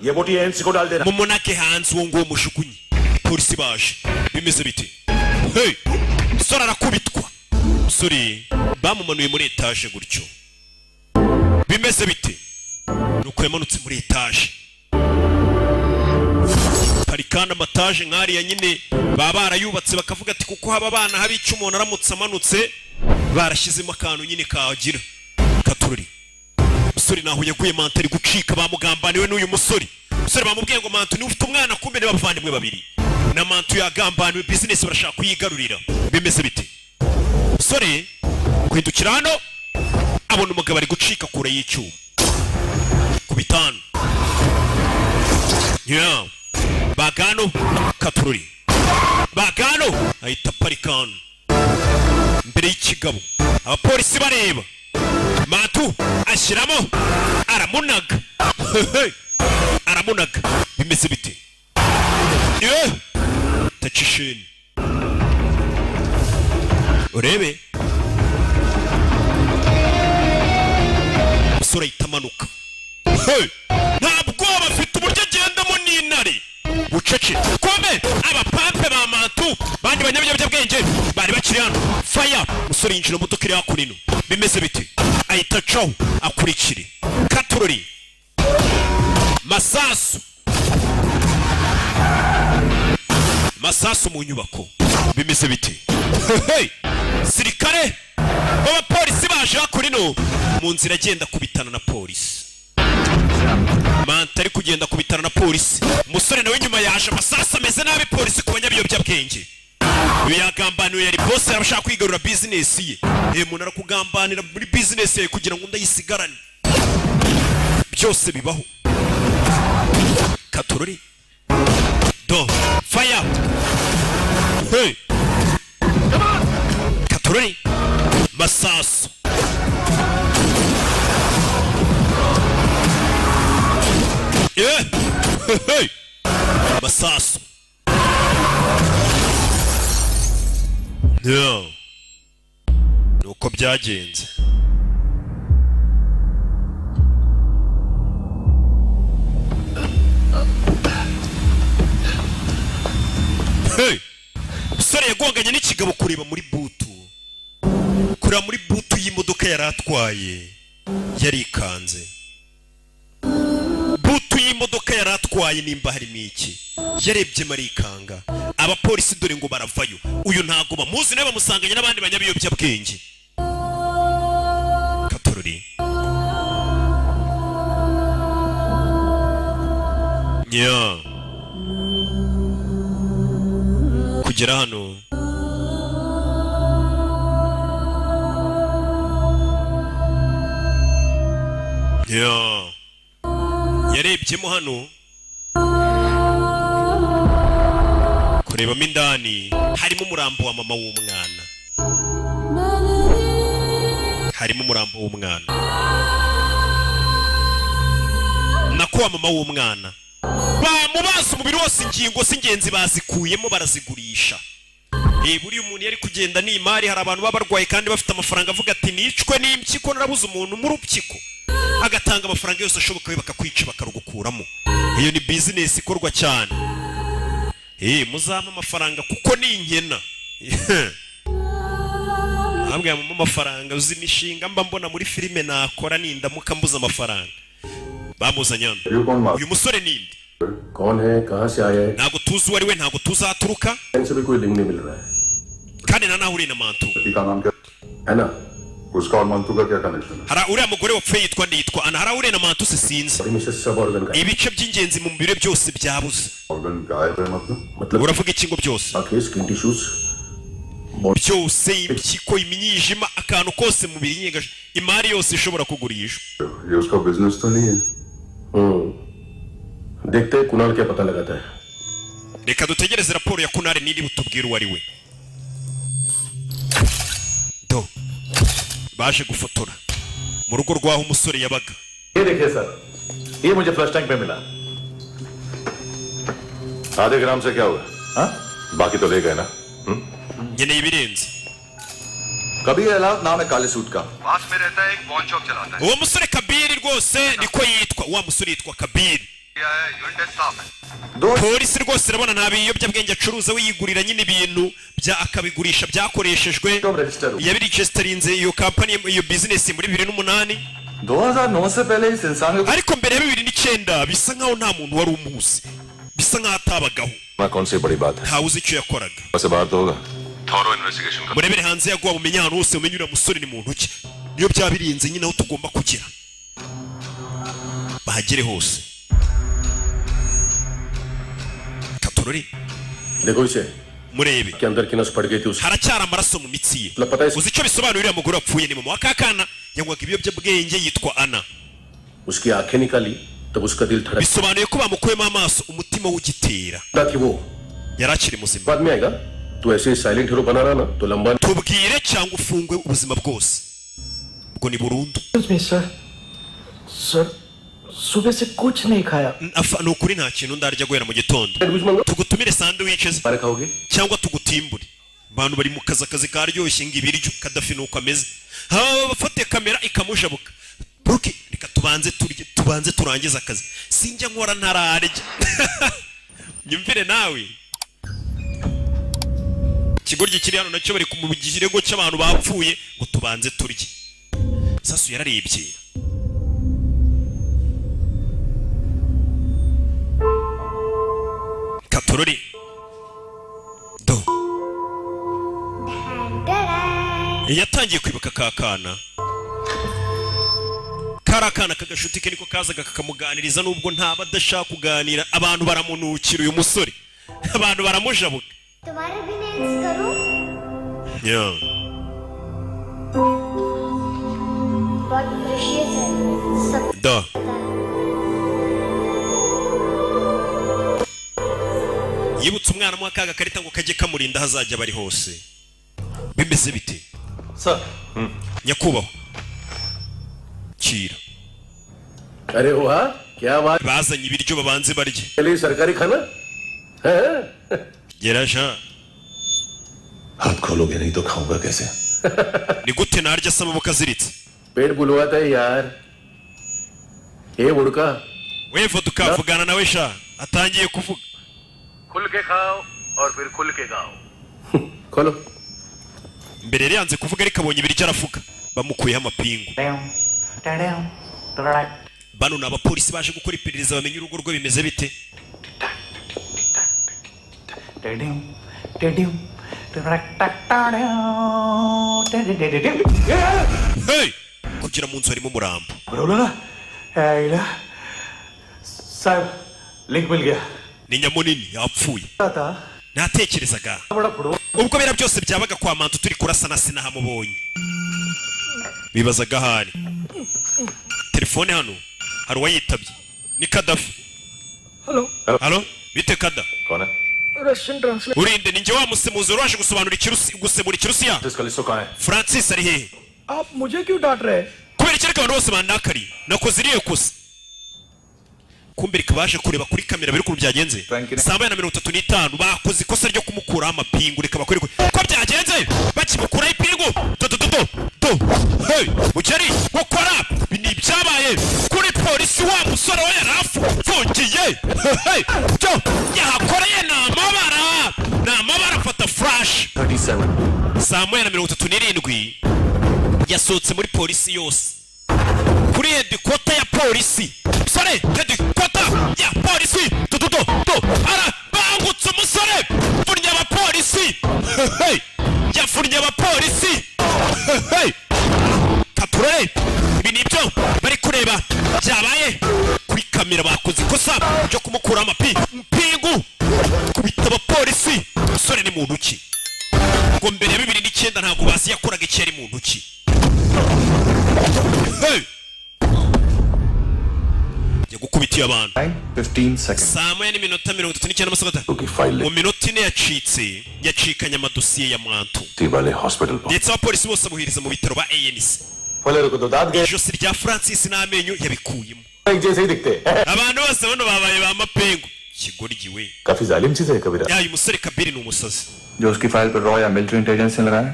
ये बोटी एनसी को डाल देना mumunake hanze uwo nguwo mushukunyi polisi baje bimeze bite hey sore arakubitwa sore bamumanuye muri etage gutyo bimeze bite nuko yamanutse muri etage parikana amataje nk'ariya nyine baba barayubatse bakavuga ati kuko haba abana haba icyo umuntu aramutse amanutse barashyizemo akantu nyine kagira katururi musore naho yaguye manta ari gucika bamugambaniwe n'uyu musore bamubwiye ngo mantu niba ufite umwana kumbe niba bavandimwe babiri na mantu yagambaniwe business barashaka kuyigarurira bimeze bite musore kwindukira hano abona umugabo ari gucika kure y'icyuma ku bitanu bagano katururi bagano ahita parikano mbere y'ikigabo abapolisi bareba mantu ashyiramo aramunaga bimeze bite tacisheni umusore ahita amanuka ntabwo bafite uburyo agendamo n'intare bucece kome abapampe ba mantu bandi banyabiyobyabwenge bari bakiri hano faya umusore yinjira mu modoka iri hakuno bimeze bite ahita acaho akurikire katurori masasu mu nyubako bimeze bite sirikare abapolisi baje hakuno mu nzira agenda kubitana na polisi manta ari kugenda kubitana na polisi umusore nawe nyuma yaje amasasu ameze nabi polisi ku banyabiyobyabwenge yagambaniwe yari boss arashaka kwigarura business ye umuntu arakugambanira muri business ye kugira ngo ndayisigarane byose bibaho katurori do fire katurori masasu masasu nuko byagenze umusore yagonganye n'ikigabo kureba muri butu y'imodoka yari atwaye yarikanze butu y'imodoka yari atwaye nimba harimo iki yarebye marikanga abapolisi dore ngo baravayo uyu ntago bamuzi nawe bamusanganye n'abandi banyabiyobyabwenge katorori kugera hano yarebyemo hano kurebamo indani harimo umurambo wa mama w'umwana nako wa mama w'umwana bamubaza umubiri wose ingingo z'ingenzi bazikuyemo barazigurisha buriya umuntu yari kugenda n'imari hari abantu baba barwaye kandi bafite amafaranga avuga ati nicwe n'impyiko narabuze umuntu mu rupyiko agatanga amafaranga yose ashoboka bakakwica bakarugukuramo iyo ni business ikorwa cyane muzampa amafaranga kuko ni inkena ntabwo yamama amafaranga uzi imishinga mba mbona muri filime nakora nindamuka mbuze amafaranga bamuzanye hano uyu musore ninde ntabwo tuzi uwo ari we ntabwo tuzaturuka kandi na nawe uri na mantu hari uriya mugore wapfuye yitwa Ana hari uriya na mantu sinzi ibice by'ingenzi mu mubiri byose byabuze uravuga iki ngo byose byose impyiko imyijima akantu kose mu mubiri nyigaje imari yose ishobora kugurishwa देखते हैं कुणाल क्या पता लगाता है reka dutegereze raporo ya Kunari niri butubwira uwo ari we do baje gufotora mu rugo rwaho umusore yabaga ये देखिए सर ये मुझे फ्लश टैंक में मिला आधे ग्राम से क्या हुआ हाँ बाकी तो ले गए ना nkeneye ibirenze कबीर अलाउद नाम है काले सूट का पास में रहता है एक पॉन शॉप चलाता है uwo musore Kabiri rwose niko yitwa wa musore yitwa Kabiri polisi rwose irabona nta biyobyabwenge acuruza we yigurira nyine ibintu akabigurisha byakoreshejwe yabiregisterinze iyo kampani iyo business muri 2008 ariko mbere ya 2009 bisa nkaho nta muntu wari umuzi bisa nkaho atabagaho ntawe uzi icyo yakoraga murebere hanze yaguha bumenye ahantu hose umenye uriya musore ni muntu ki niyo byabirinze nyine aho tugomba kugera bahagere hose देखो इसे murebe के अंदर की नस पड़ गई थी उस haracyari amaraso mu mitsi ye uzi icyo bisobanura uriya mugore wapfuye ni mama wa kakana yanywaga ibiyobyabwenge yitwa Ana उसकी आंखें निकाली तब उसका दिल धड़क bisobanuye ko bamukuyemo amaso umutima w'ugitera ताकि वो yari akiri muzima बाद में आएगा तो ऐसे साइलेंट हीरो बना रहा ना तो लंबा tubwire cyangwa ufungwe ubuzima bwose ubwo ni burundu sir सुबह से कुछ नहीं खाया ni ukuri nta kintu ndarya guhera mu gitondo tugutumire sandwiches cyangwa tugutimbure abantu bari mu kazi karyoshye ngo ibiryo Kadafi nuko ameze bafate kamera ikamujabuka Bruki reka tubanze turangiza akazi sinjya nkora ntararya nyumvire nawe ikigoryi kiri hano nacyo bari kumubigirego cy'abantu bapfuye ngo tubanze turye Sasu yararebye Katorori do yatangiye kwibuka kakana karakana kagashuti ke niko kazaga kakamuganiriza nubwo ntaba adashaka kuganira abantu baramunukira uyu musore abantu baramujabuka तुम्हारे भी नेल्स करूं yeah बहुत प्रेशियस है सब da yibutse umwana mu akaga karita ngo kajye kamurinda hazajya bari hose bimeze bite sir nyakubaho kira अरे वाह क्या बात bazanye ibiryo babanze barye चलिए सरकारी खाना है geraja हाथ खोलोगे नहीं तो खाऊंगा कैसे ni gute narya se amaboko aziritse पेट बुलवाता है यार ये बुड़का wevo tukavugana nawe sha atangiye kuvuga खुल के खाओ और फिर खुल के गाओ खोलो mbere yari yanze kuvuga ariko abonye ibiryo aravuga bamukuyeho amapingu bano ni abapolisi baje gukora iperereza bamenye urugo rwe bimeze bite hey kugira mu nzu harimo umurambo साहब लिंक मिल गया ni nyamunini yapfuye था natekerezaga बड़ा फुड़ो ubwo bera byose byabaga kwa mantu turi kurasa na sinahamubonye bibazaga hari telefone hano hari uwayitabye ni Kadafi halo bite Kada कौन है Russian translate urinde ninjye wa musemuzi waje gusobanura gusemura ikirusiya जिसका लिस्ट कौन है Francis ari hehe आप मुझे क्यों डांट रहे हैं kubera iki abantu bose bandakari nakoze iriye kosa kumbe rikabaje kureba kuri kamera biri ukuntu byagenze saa 35 bakoze ikosa ryo kumukuraho amapingu reka bakore ko byagenze bakimukuraho ipingu do hey mukeri gukora bini byabaye kuri polisi wa musore we yarafungiye hey cyo yakoreye n'amabara fata flash 37 saa 37 yasohotse muri polisi yose kuri headquarter ya polisi sore headquarter ya polisi do ara bangutse umusore furnya aba polisi hey yafurnya aba polisi hey kapure ibi nibyo bari kureba byabaye kuri kamera bakoze ikosa ryo kumukura amapingu kubita aba polisi sore ni muntu ki ngo mbere ya 2009 ntabwo basi yakoraga icyari mu ntoki hey yagukubitiye abantu 15 seconds saa 1:39 क्योंकि file mu minota ine yacikanye amadosiye ya mwantu वाले हॉस्पिटल पर ndetse abapolisi bose abuhiriza mu bitaro ba ANC पहले रुको तो दांत गए ijosi rya Francis n'amenyo yabikuyemo एक जैसे ही दिखते हैं abantu bose bano babaye ba mapengu kigoryi we काफी जालिम चीज है कबीरा yayi musore Kabiri ni umusazi जो उसकी फाइल पर रॉ या मिलिट्री इंटेलिजेंस से लगा है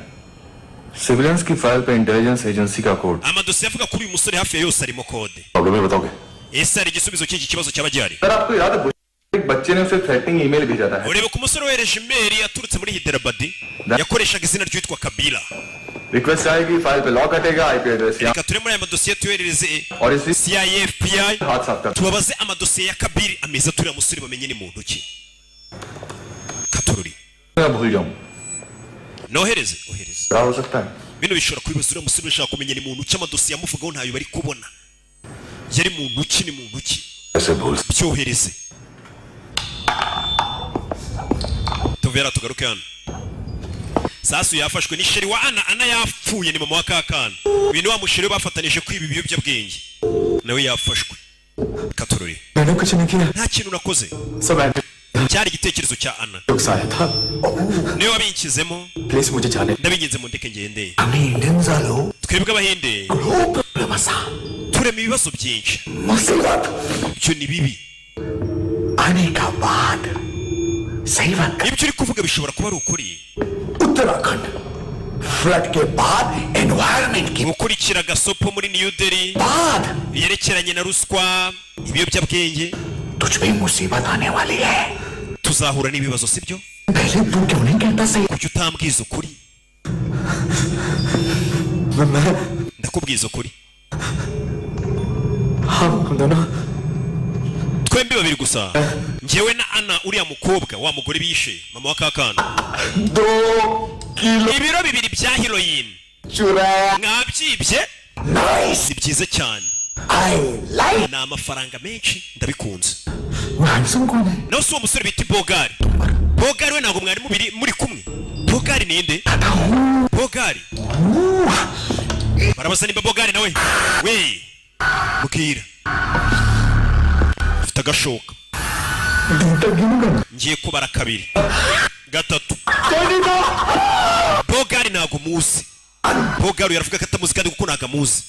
सिविलियंस की फाइल पर इंटेलिजेंस एजेंसी का code amadosiye avuga kuri uyu musore hafi ya yose arimo kode problem है बताओगे ese hari igisubizo cy'iki kibazo cy'abajyari sir आपको याद है एक बच्चे ने उसे थ्रेटनिंग ईमेल भेजा था urebe ku musore wereje email yaturutse muri Hyderabad yakoreshaga izina ryitwa Kabila request आएगी फाइल पे लॉक कटेगा आईपी एड्रेस या reka turemo aya madosiye tuyoherereze और इसी CIA FBI हाथ साफ कर tubabaze amadosiye ya Kabiri ameza turiya musore bamenye ni muntu ki Katururi मैं भूल जाऊं nohereze ohereze क्या हो सकता है bino bishobora kwibaza uriya musore ushaka kumenya ni muntu ki amadosiye amuvugaho ntayo bari kubona yari muntu ki ni muntu ki ऐसे भूल byohereze tuvera tugaruke hano Sasu yafashwe ni sheri wa Ana yapfuye ni mama wa kakana ibintu wa musheri bafatanije kwiba ibiyobyabwenge nawe yafashwe Katururi मैंने कुछ नहीं किया nta kintu nakoze सब ऐसे cyari igitekerezo cya Ana उकसाया था niwe wabinkizemo please मुझे जाने ndabinginze mu ndeke ngende हमने इंडियन वालों twebwe abahinde turema ibibazo byinshi मुसीबत ibyo ni bibi आने का बाद सही बात ibyo uri kuvuga bishobora kuba ari ukuri Uttarakhand flood के बाद एनवायरमेंट की gukurikira gasopo muri New Delhi बाद yerekeranye na ruswa ibiyobyabwenge तुझ पे मुसीबत आने वाली है tuzahura n'ibibazo sibyo पहले तू क्यों नहीं कहता सही kuki utambwiza ukuri ndakubwiza ukuri हम दोनों twembi babiri gusa njyewe na Ana uriya mukobwa wa mugore bishe mama wa kakana 2 kilo ibiro bibiri bya heroin चुराया mwabyibye nice si byiza cyane I like ni amafaranga menshi ndabikunze handsome कौन है nawe si uwo musore bita Bogari Bogari we ntabwo mwari muri kumwe Bogari ninde Bogari barabasa nimba Bogari nawe we mukira ufite agashoka ngiye kubara kabiri gatatu Bogari ntabwo muzi Bogari yaravuga ko atamuzi kandi kuko ntabwo amuzi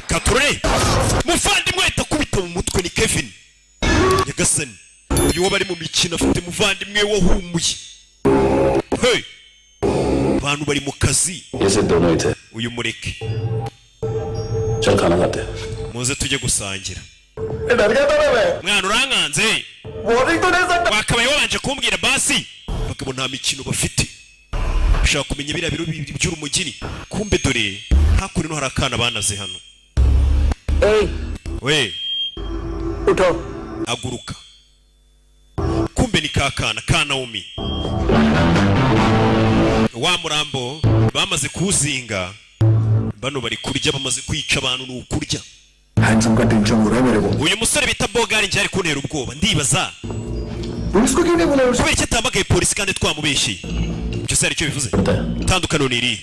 kature muvandimwe itakubita mu mutwe ni Kevin Nyagasani uyu bari mu mikino afite muvandimwe wahumuye hey abantu bari mu kazi uyu mureke muze tujye gusangira mwana urankanze wakabaye wabanje kumbwira basi bagabo nta mikino bafite ushaka kumenya biriya biro by'urumugini kumbe dore hakuri no harakana banaze hano we उठो aguruka kumbe ni kakana Naomi wa murambo bamaze kuzinga bano bari kurya bamaze kwica abantu n'ukurya handsome का टेंशन हो रहा है मेरे को uyu musore bita Bogari njye ari kuntera ubwoba ndibaza police को क्यों नहीं बुलाया kubera icyo atamagaye polisi kandi twamubeshye ibyo se aricyo bivuze tandukano ni iri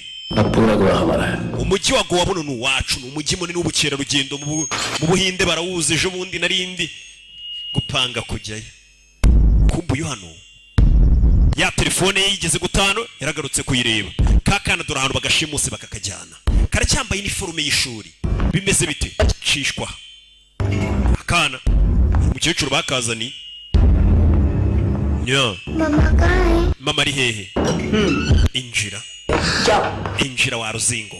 umujyi wa Goa buno nuwacu ni umujyi munini w'ubukerarugendo mu Buhinde barawuze ejo bundi narindi gupanga kujyayo kumbuye hano ya telefone ye yigeze gutano yaragarutse kuyireba kakana dore ahantu bagashimuse bakakajyana karacyambaye iniforume y'ishuri bimeze bite cishwa akana umukecuru bakazani nya मम्मा कहाँ है mama ari hehe injira wa ruzingo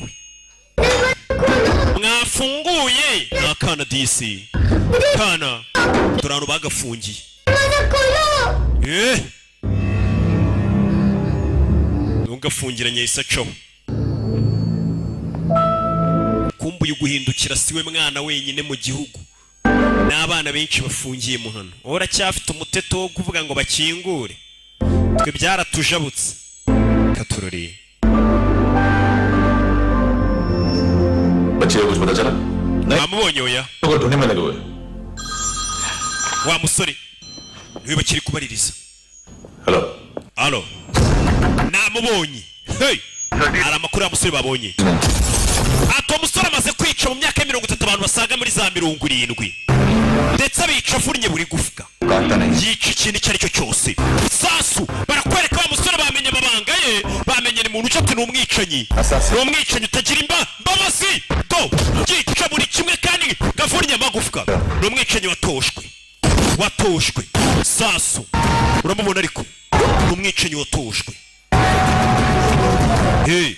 mwafunguye nakana disi kana turano bagafungiye ntugafungiranye isaco kumbuye guhindukira siwe mwana wenyine mu gihugu n'abana benshi bafungiye mu hano uracyafite umuteto wo kuvuga ngo bakingure twe byaratujabutse katurori बच्चे को कुछ पता चला namubonye oya तो ढूंढने में लगे हुए wa musore niwe bakiri kubaririza hello alo namubonye hey ara makuru ya musore babonye ato musore amaze kwica mu myaka 30 abantu basaga muri za 70 ndetse abica furnye buri gufuka yica ikintu icyo aricyo cyose sasu barakwereka wa musore bamenye amabanga ye bamenye ni muntu ucate n'umwicanyi n'umwicanyi utagira imbabazi do yica buri kimwe kandi gafurnye amagufwa n'umwicanyi watoshwe sasu uramubona ariko n'umwicanyi watoshwe hey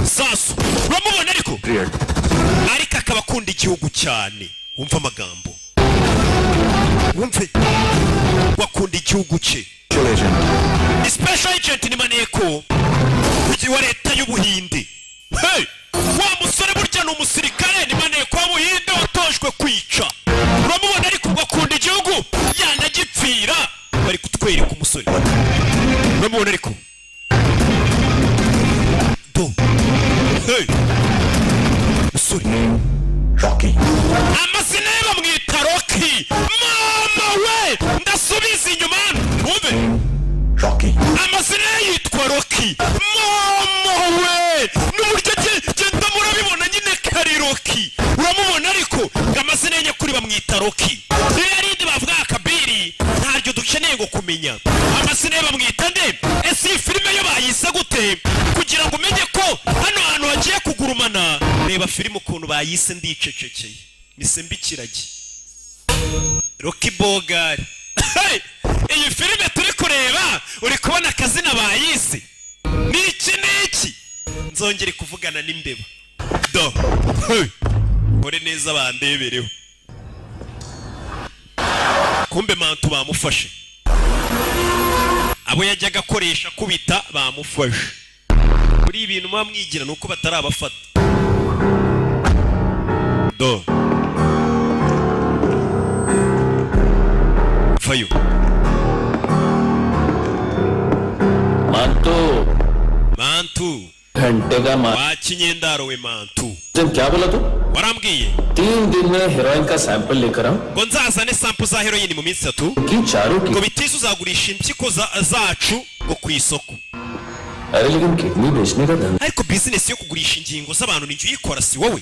sasu uramubona ariko akaba akunda igihugu cyane wumva amagambo wumve wakunda igihugu cye special agent ni maneko wa leta y'Ubuhinde hey wa musore burya ni umusirikare ni maneko w'Ubuhinde watojwe kwica uramubona ariko wakunda igihugu yanagipfira bari kutwereka umusore uramubona ariko do hey musore Rocky amazina ye bamwita Rocky mama we ndasubiza inyuma wumve Rocky amazina ye yitwa Rocky mama we n'uburyo genda murabibona nyine kari Rocky uramubona ariko amazina ye kuri bamwita Rocky yarindi bavuga Kabiri ntaryo dukeneye ngo kumenya amazina ye bamwita nde ese iyi filime yo bayise gute kugira ngo umenye ko hano hantu hagiye kugurumana reba filime ukuntu bayise ndicecekeye mise mbikiragi Rocky Bogari iyi filime turi kureba uri kubona akazina bayise niki nzongere kuvugana n'imbeba do ore neza bandebereho kumbe Mantu bamufashe abo yajyaga akoresha kubita bamufashe kuri ibintu mwamwigira nuko batarabafata do fayo Mantu घंटे का wakinyendaro we Mantu क्या बोला तू warambwiye 3 दिन में हेरोइन का सैंपल लेकर आऊं ngo nzazane sample za heroine mu minsi 3 कि चारों की ngo bitisu uzagurisha impyiko zacu ngo ku isoko अरे लेकिन किडनी बेचने का धंधा ariko business yo kugurisha ingingo z'abantu ninjye uyikora si wowe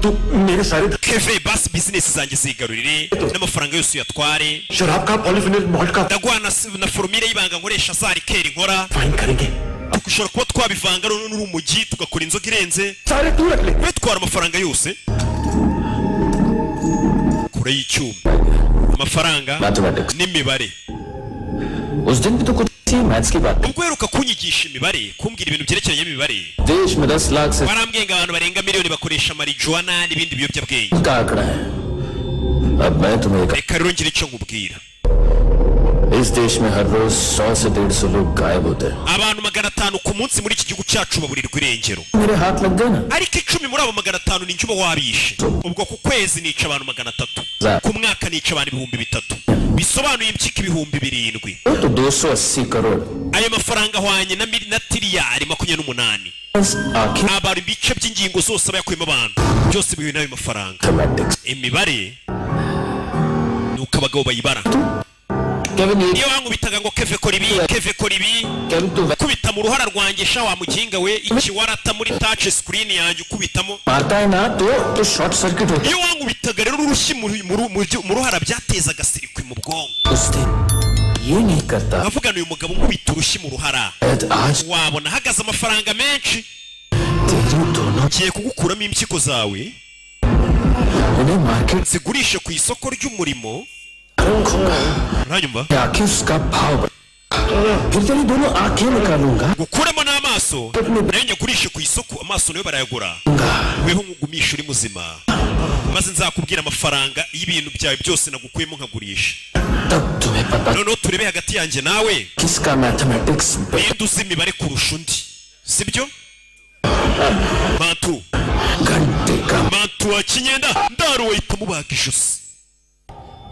तू मेरे सारे keve basi business zanjye zigarurire n'amafaranga yose uyatware शराब का पॉलीफिनल मॉल्ट का ndagwana na formule y'ibanga nkoresha za rikeri nkora fine करेंगे dushobora kuba twabivanga n'urumogi tugakora inzoga irenze सारे तू रख ले twitwara amafaranga yose kure y'icyuma amafaranga n'imibare उस दिन भी तो कुछ मैथ्स की बात ubwo heruka kunyigisha imibare kumbwira ibintu byerekeranye n'imibare देश में 10 लाख से barambwiye ngo abantu barenga miliyoni bakoresha marijuana n'ibindi biyobyabwenge का आंकड़ा है अब मैं तुम्हें reka rero ngire icyo nkubwira इस देश में हर रोज 100 से 150 लोग गायब होते हैं abantu 500 ku munsi muri iki gihugu cyacu baburirwa irengero मेरे हाथ लग गए ना ariko 10 muri abo 500 ni njuba wabishe ubwo ku kwezi nica abantu 300 ku mwaka nica abantu 300 bisobanuye impyiko 7,000 तो 280 crore ayo mafaranga ahwanye na tiriyari 28 abantu ibice by'ingingo zose abayakuyemo abantu byose bihuye n'ayo mafaranga imibare nuko abagabo bayibara niyo wankubitaga ngo keve kora ibi kubita mu ruhara rwanjye sha wa muginga we ikiwarata muri touch screen yanjye ukubitamo तो short circuit हो iyo wankubitaga rero urushyi mu ruhara byatezaga sirikwi mu bwonko ये नहीं करता avugana uyu mugabo nkubita urushyi mu ruhara wabona hagaze amafaranga menshi ngiye kugukuramo impyiko zawe zigurishe ku isoko ry'umurimo uranyumva gukuremo n'amaso nayo nyagurishe ku isoko amaso nayo barayagura weho nkugumisha uri muzima maze nzakubwira amafaranga y'ibintu byawe byose nagukuyemo nkagurisha noneho turebe hagati yanjye nawe ninde uzi imibare kurusha undi sibyo Mantu wa kinyenda ndaro wahita mubaga ijosi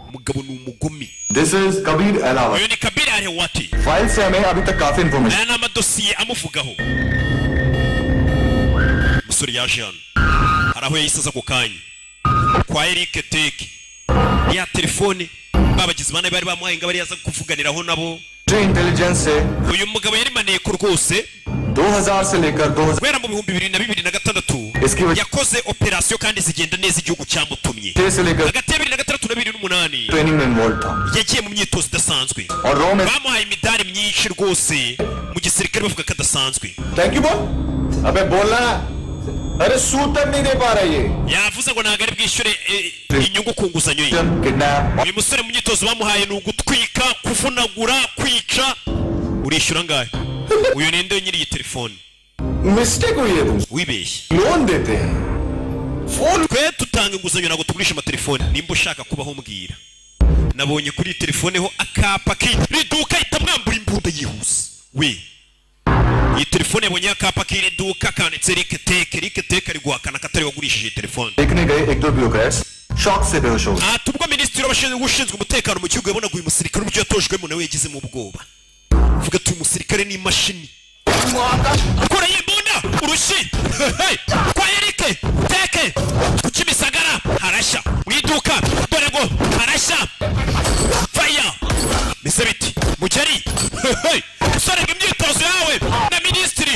umugabo ni umugome This is Kabir Alawat. uyu ni Kabir Alawat file से हमें अभी तक काफी information aya ni amadosiye amuvugaho umusore yaje hano hari aho yahise aza ku kanya kwa Eric Teke ya telefone babagize bane bari bamuhaye ngo bari yaza kuvuganiraho nabo intelligence से uyu mugabo yari maneko rwose 2000 से लेकर 2000 guhera mu 2026 yakoze operasiyo kandi zigenda neza igihugu cyamutumye से लेकर hagati ya 2006 na 2008 ट्रेनिंग में इन्वॉल्व था yagiye mu myitozo idasanzwe और रॉ में bamuhaye imidari myinshi rwose mu gisirikare bavuga ko adasanzwe thank you बोल अबे बोलना अरे सूद तक नहीं दे पा रहा ये yavuze ngo ntabwo ari bwishyure inyungu ku nguzanyo ye kidnap uyu musore mu myitozo bamuhaye ni ugutwika kuvunagura kwica urishyura angahe uyu ninde nyiri iyi telefone mistake हुई है तुम wibeshye लोन देते हैं phone twe tutanga inguzanyo ntabwo tugurisha amatelefone nimba ushaka kubaho mbwira nabonye kuri iyi telefone ho akapa k'iduka ahita mwambura imbunda yihuse we iyi telefone yabonye akapa k'iri duka kanditse Eric Teke ari guhakana ko atari wagurishije iyi telefone देखने गए एक दो bureaucrats shock से बेहोश हो गए ubwo minisitiri w'abashinzwe umutekano mu gihugu yabonaga uyu musirikare uburyo yatojwemo nawe yagizemo ubwoba uvuga ati uyu musirikare ni imashini kora y'imbunda urushyi kwa Eric Teke ku Kimisagara harashya mu iduka dore ngo harashya faya mbese biti mugeri usorega imyitozo yawe na minisitiri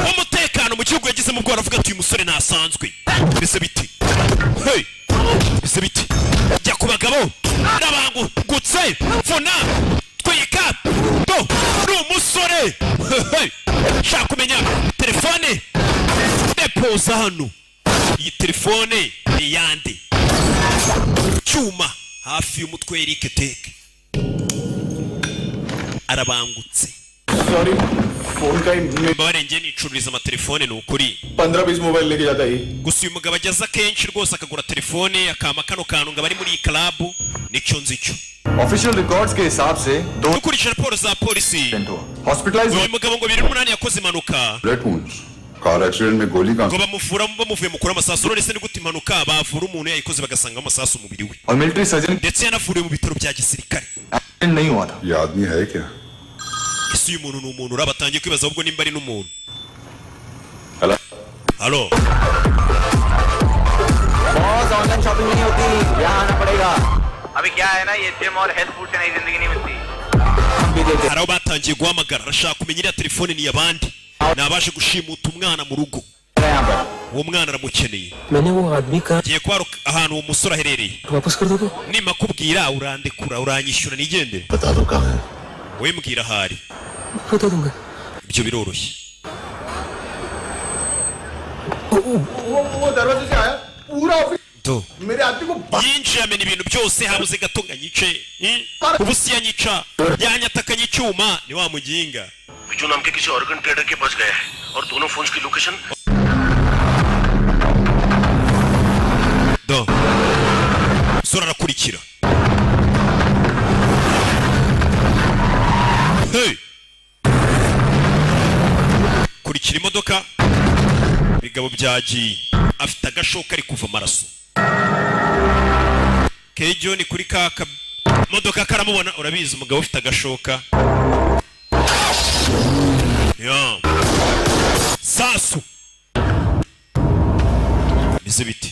w'umutekano mu gihugu yagizemo ubwoba avuga ati uyu musore ntasanzwe mbese biti mbese biti jya ku bagabo n'abangutse vuna twika do ni umusore shaka kumenya telefone depoza hano iyi telefone ni yande cyuma hafi y'umutwe Eric Teke arabangutse. Sorry, phone ka mbarenge nicururiza amatelefone nukuri 15-20 mobile leke jata hi. Gusa uyu mugabo ageza kenshi rwose akagura telefone akama kano kantu ngo bari muri iyi club nicyo nzicyo. Official records के हिसाब से दो dukurikije raporo za polisi hospitalized uyu mugabo ngo 28 yakoze impanuka car accident में गोली ngo bamuvura bamuvuye mukura amasasu none se ni gute impanuka bavura umuntu yayikoze bagasanga amasasu umubiri we और military surgeon ndetse yanavuriwe mu bitaro bya gisirikare accident नहीं हुआ था ये आदमी है क्या ese uyu muntu ni umuntu urabatangiye kwibaza ahubwo nimba ari n'umuntu halo boss online shopping नहीं होती यहाँ आना पड़ेगा अभी क्या है ना ये जिम और हेल्थ फूड से नई जिंदगी नहीं मिलती hari aho batangiye guhamagara arashaka kumenya iriya telefone ni iy'abandi nabashe gushimuta umwana mu rugo uwo mwana aramukeneye ngiye kuba ahantu uwo musore aherereye nima kubwira urandekura uranyishyura nigendere wowe mbwira ahari ibyo biroroshye वो दरवाजे से आया पूरा office do मेरे आदमी को yinjiye amena ibintu byose habuze gato nganyice ubusi yanyica yanyatakanye icyuma ni wa muginga Biju नाम के किसी ऑर्गन ट्रेडर के पास गया है और दोनों फोन्स की location do sura arakurikira hey kurikira imodoka bigabo byagiye afite agashoka ari kuva amaraso Kejo ni kuri kaka modoka karamubona urabizi umugabo ufite agashoka ya sasu bize biti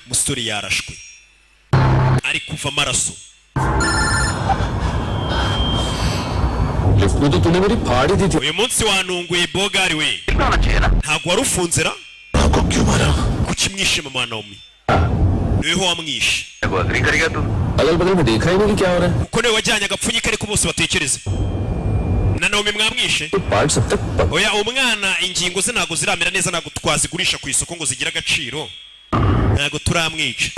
musore yarashwe ari kuva amaraso lift में तो तूने मेरी फाड़ी दी थी uyu munsi wanunguye bogari we कितना चाहिए ना ntago wari ufunze ra आपको क्यों मारा kuki mwishe mama Naomi niho wamwishe वो एग्री करेगा तू अगल बगल में देखा ही नहीं कि क्या हो रहा है kuko niwe wajyanye agapfunyika ariko bose batekereza na Naomi mwamwishe तो पार्ट सब तक oya umwana ingingo ze ntago ziramera neza ntago twazigurisha ku isoko ngo zigira agaciro ntago turamwica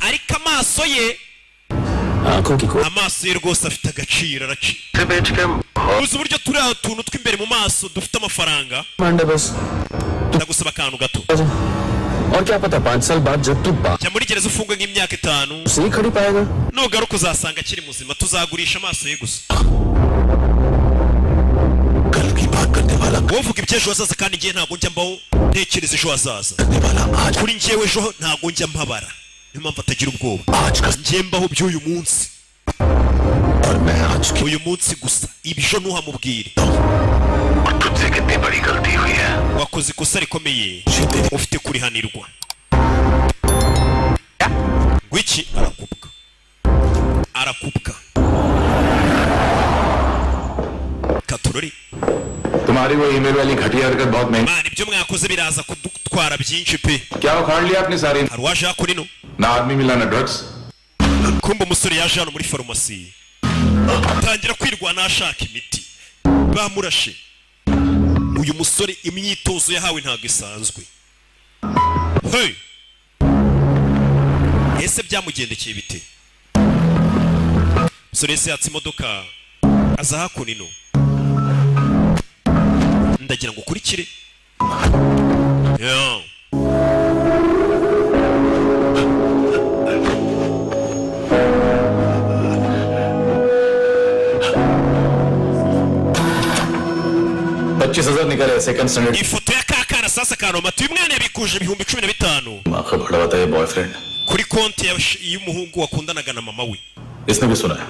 ariko amaso ye आंखों की खोज amaso ye rwose afite agaciro araci से बेच के uzi uburyo turi utuntu tw'imbere mu maso dufite amafaranga Mande बस ndagusaba akantu gato और क्या पता 5 साल बाद जब तू बात jya muri gereza ufungwe nk'imyaka 5 से ही खड़ी पाएगा nugaruka uzasanga akiri muzima tuzagurisha amaso ye gusa कल की बात करने वाला wovuga iby'ejo hazaza kandi ngiye ntabwo njya mbaho ntekereza ejo hazaza kuri njyewe ejo ntabwo njya mpabara niyo mpamvu atagira ubwoba njye mbaho by'uyu munsi और मैं आज की uyu munsi gusa ibyo ntuhamubwire और तुझसे कितनी बड़ी गलती हुई है wakoze ikosa rikomeye ufite kurihanirwa gwiki arakubwa katurori तुम्हारी वो ईमेल वाली घटिया हरकत बहुत महंगी mani ibyo mwakoze biraza kudutwara byinshi pe क्या उखाड़ लिया आपने सारी hari uwaje hano ino ना आदमी मिला ना drugs kumba umusore yaje hano muri farumasi atangira kwirwana ashaka imiti bamurashe uyu musore imyitozo yahawe ntabwo isanzwe hey ese byamugendekeye bite umusore ese yatse imodoka aza hakuno ino ndagira ngo ukurikire yeah. निकले second standard ifoto ya kakana sasa kanomati uyu mwana yabikuje ibihumbi 15 आंखें बड़ा होता है boyfriend kuri konti y'umuhungu wakundanaga na mama we इसने भी सुना है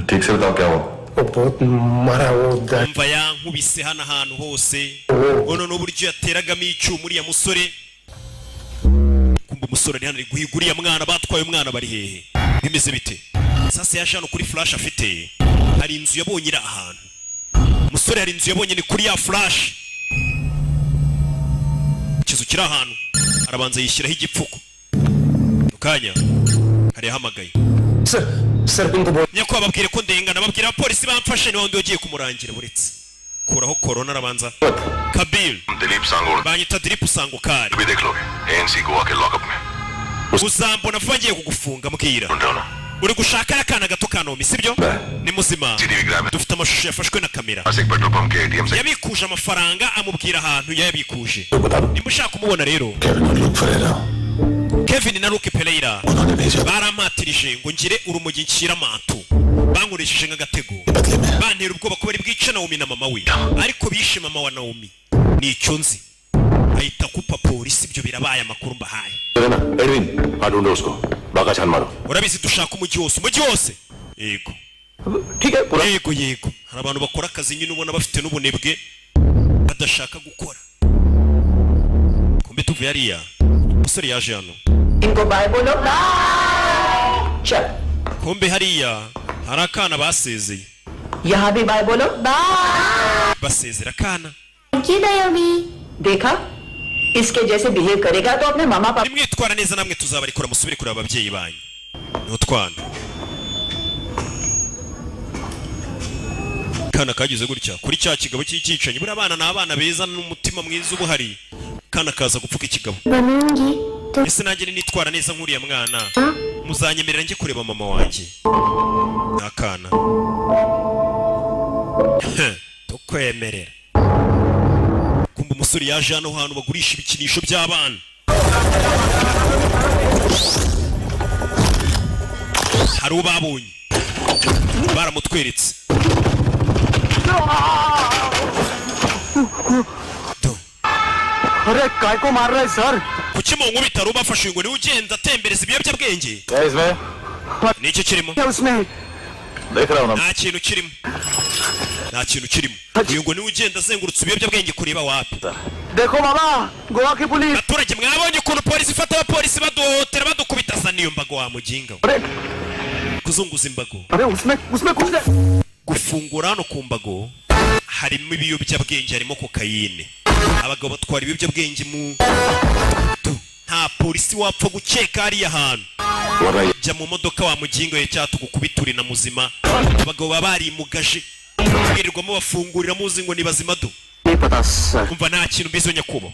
ठीक से बताओ क्या हुआ वो बहुत मरा वो दर्द umva yankubise hano ahantu hose ono n'uburyo yateragamo icyuma uriya musore kumva umusore ari hano ari guhiga uriya mwana batwaye umwana bari hehe bimeze bite sasa yaje hano kuri flash afite hari inzu yabonye iri ahantu umusore hari inzu yabonye ni kuri ya flash ikizu kiri ahantu arabanza yishyiraho igipfuko ukanya hari yahamagaye sir उनको बोल nyako babwire ko ndengana babwira abapolisi bamfashe niwe ugiye kumurangira buretse kuraho corona arabanza Kabil Dilip सांगोड़ banyita Dilip Sangokari भी देख लोगे एएनसी गोवा के लॉकअप में uzambona vuba ngiye kugufunga mbwira uri gushaka akana gato ka Naomi sibyo ni muzima dufite amashusho yafashwe na kamera yabikuje amafaranga amubwira ahantu yayabikuje nimba ushaka kumubona rero Kevin na Luke Pereira barampatirije ngo ngire urumogi nshyira mantu bankoresheje nk'agatego bantera ubwoba ko bari bwice Naomi na mama we ariko bishe mama wa Naomi nicyo nzi ahita kupa polisi ibyo birabaye amakuru mbahaye Edwin adundo usko baga chan maro urabizi dushaka umujyi wose yego yego hari abantu bakora akazi nyine ubona bafite n'ubunebwe badashaka gukora kumbe tuvuye ariya musore yaje hano इनको बाय बोलो चल kumbe hariya hari akana basezeye यहाँ भी बाय बोलो basezera akana देखा इसके जैसे बिहेव करेगा तो अपने मामा पापा nimwitwara neza namwe tuzabarikora musubire kuri ababyeyi banyu n'utwana kana kagize gutya kuri cya kigabo cy'icyicanyi buri abana n'abana beza n'umutima mwiza ubuhari kana kaza gupfuka ikigabo ese nanjye nitwara neza nk'uriya mwana muzanyemerera njye kureba mama wanjye n'akana tukwemerera kumva umusore yaje hano hantu bagurisha ibikinisho by'abana hari ubabonye baramutweretse अरे काय को मार रहा है sir kuki mu nkubita rubafashe ngo niwe ugenda atembereza ibiyobyabwenge nicyo kirimo nta kintu kirimo uyu ngo niwe ugenda azengurutse ibiyobyabwenge kureba wapi देखो मामा गोवा की police abaturage mwabonye ukuntu polisi ifata abapolisi baduhotera badukubita sa niyo mbago wa muginga kuzunguza imbago उसमें कुछ gufungura hano ku mbago harimo ibiyobyabwenge harimo kokayine abagabo batwara ibiyobyabwenge mu nta polisi wapfa gukeka hariya hantu jya mu modoka wa mugingo ye cyatu gukubituri na muzima abagabo barimugaje birirwamo bafungurira muzi ngo ni bazima do umva nta kintu mbizo nyakubo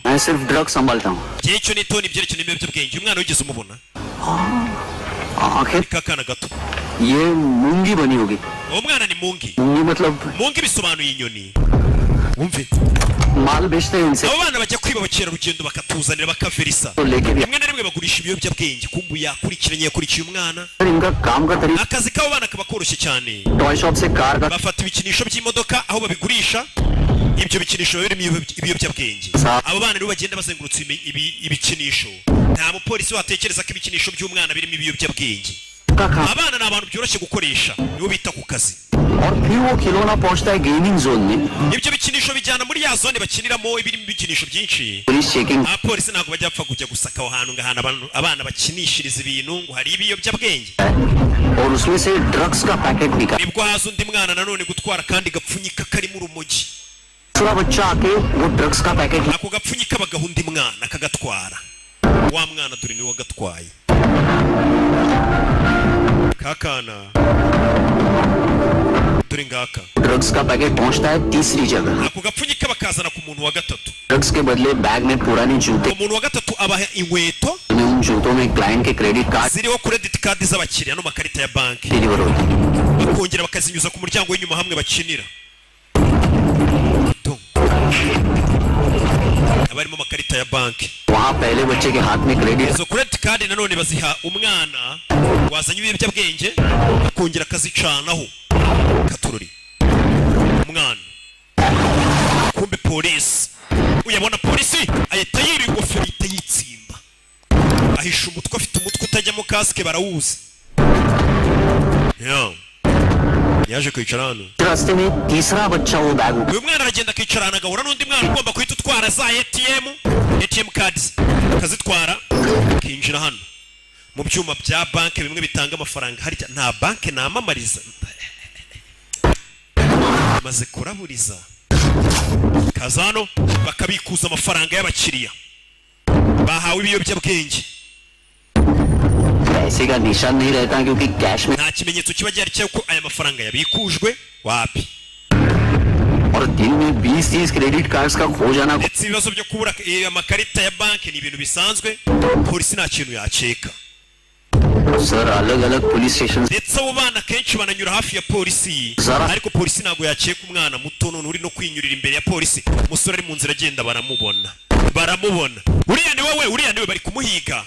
gihe cyo nitoni ibyerekeye ibiyobyabwenge umwana wigeze umubona kakana gato ये मूंगी बनी होगी uwo mwana ni mungi mungi bisobanuye inyoni wumve माल बेचते हैं इनसे abo bana bajya kwiba abakerarugendo bakatuzanira bakaverisa rimwe na rimwe bagurisha ibiyobyabwenge kumbu yakurikiye umwana इनका काम का तरीका akazi k'abo bana kaba koroshye cyane toy shop से कार का bafata ibikinisho by'imodoka aho babigurisha ibyo bikinisho birimo ibiyobyabwenge abo bana nibo bagenda bazengurutse ibikinisho nta mupolisi watekereza ko ibikinisho by'umwana birimo ibiyobyabwenge abana ni abantu byoroshye gukoresha nibo bita ku kazi और फिर वो खिलौना पहुंचता है gaming zone में ibyo bikinisho bijyana muri ya zone bakiniramo ibirimo ibikinisho byinshi police checking abapolisi ntabwo bajya bapfa kujya gusaka aho hantu ngahana abana bakinishiriza ibintu ngo hari ibiyobyabwenge और उसमें से ड्रग्स का पैकेट निकाला nibwo haza undi mwana nanone gutwara kandi gapfunyika karimo urumogi दूसरा बच्चा आके वो ड्रग्स का packet ako gapfunyika bagaha undi mwana akagatwara wa mwana dore niwe wagatwaye kakana dore ngaka drugs का पैकेट पहुंचता है तीसरी जगह ako gapfunyika bakazana ku muntu wa gatatu drugs के बदले बैग में पुराने जूते umuntu wa gatatu abaha inkweto उन जूतों में क्लाइंट के credit card ziriho credit card z'abakiriya no makarita ya banki deliver होती bakongera bakazinyuza ku muryango w'inyuma hamwe bakinira abarimo amakarita ya banki वहाँ पहले बच्चे के हाथ में credit izo credit card nanone baziha umwana wazanye ibiyobyabwenge akongera akazicanaho katururi umwana kumbe polisi uyabona polisi ahita yiri ingofero ahita yitsimba ahisha umutwe afite umutwe utajyamo kasike barawuzi yaje kwicara hano रास्ते में तीसरा बच्चा वो bag uyu mwana aragenda akicara hano agahura n'undi mwana ugomba guhita utwara za ATM cards akazitwara akinjira hano mu byuma bya banki bimwe bitanga amafaranga harya nta banki namamariza maze kuraburiza kazano bakabikuza amafaranga y'abakiriya bahawe ibiyobyabwenge पैसे का निशान नहीं रहता क्योंकि कैश में nta kimenyetso kiba gihari cy'uko aya mafaranga yabikujwe wapi और दिन में 20-30 क्रेडिट कार्ड्स का खो जाना ndetse ibibazo byo kubura amakarita ya banki ni ibintu bisanzwe polisi nta kintu yaceka sir अलग अलग police station ndetse abo bana kenshi bananyura hafi ya polisi ariko polisi ntago yakeka umwana muto none uri no kwinyurira imbere ya polisi umusore ari mu nzira agenda baramubona uriya niwe bari kumuhiga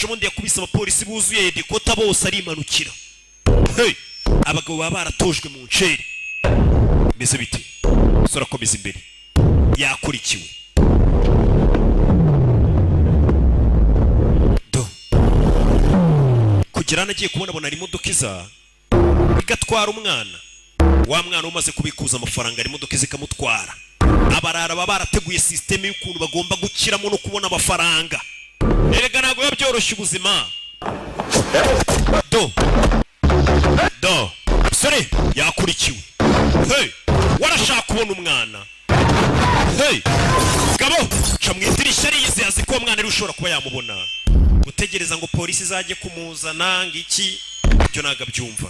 ubundi yakubise abapolisi buzuye Dakota bose ari imanukira abagabo baba baratojwe mu nceri meze bite sora komeza imbere yakurikiwe kugira nagiye kubona ari imodoka iza igatwara umwana wa mwana umaze kubikuza amafaranga ari imodoka izikamutwara abarara baba barateguye system y'ukuntu bagomba gukiramo no kubona amafaranga erega ntago yabyoroshye ubuzima sore yakurikiwe warashaka kubona umwana gabo ca mu idirishya rize azi ko umwana ari ushobora kuba yamubona gutegereza ngo polisi izajye kumuzana ngiki byo naga byumva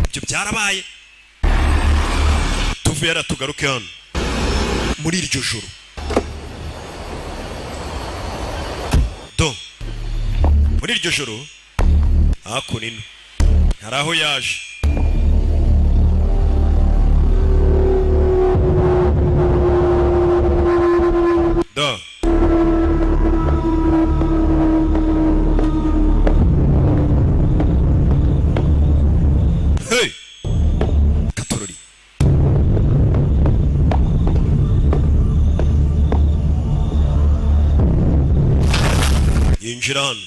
ibyo byarabaye tuvuye aratugaruke hano muri iryo joro muri iryo joro hakunino hari aho yaje Katorori yinjira hano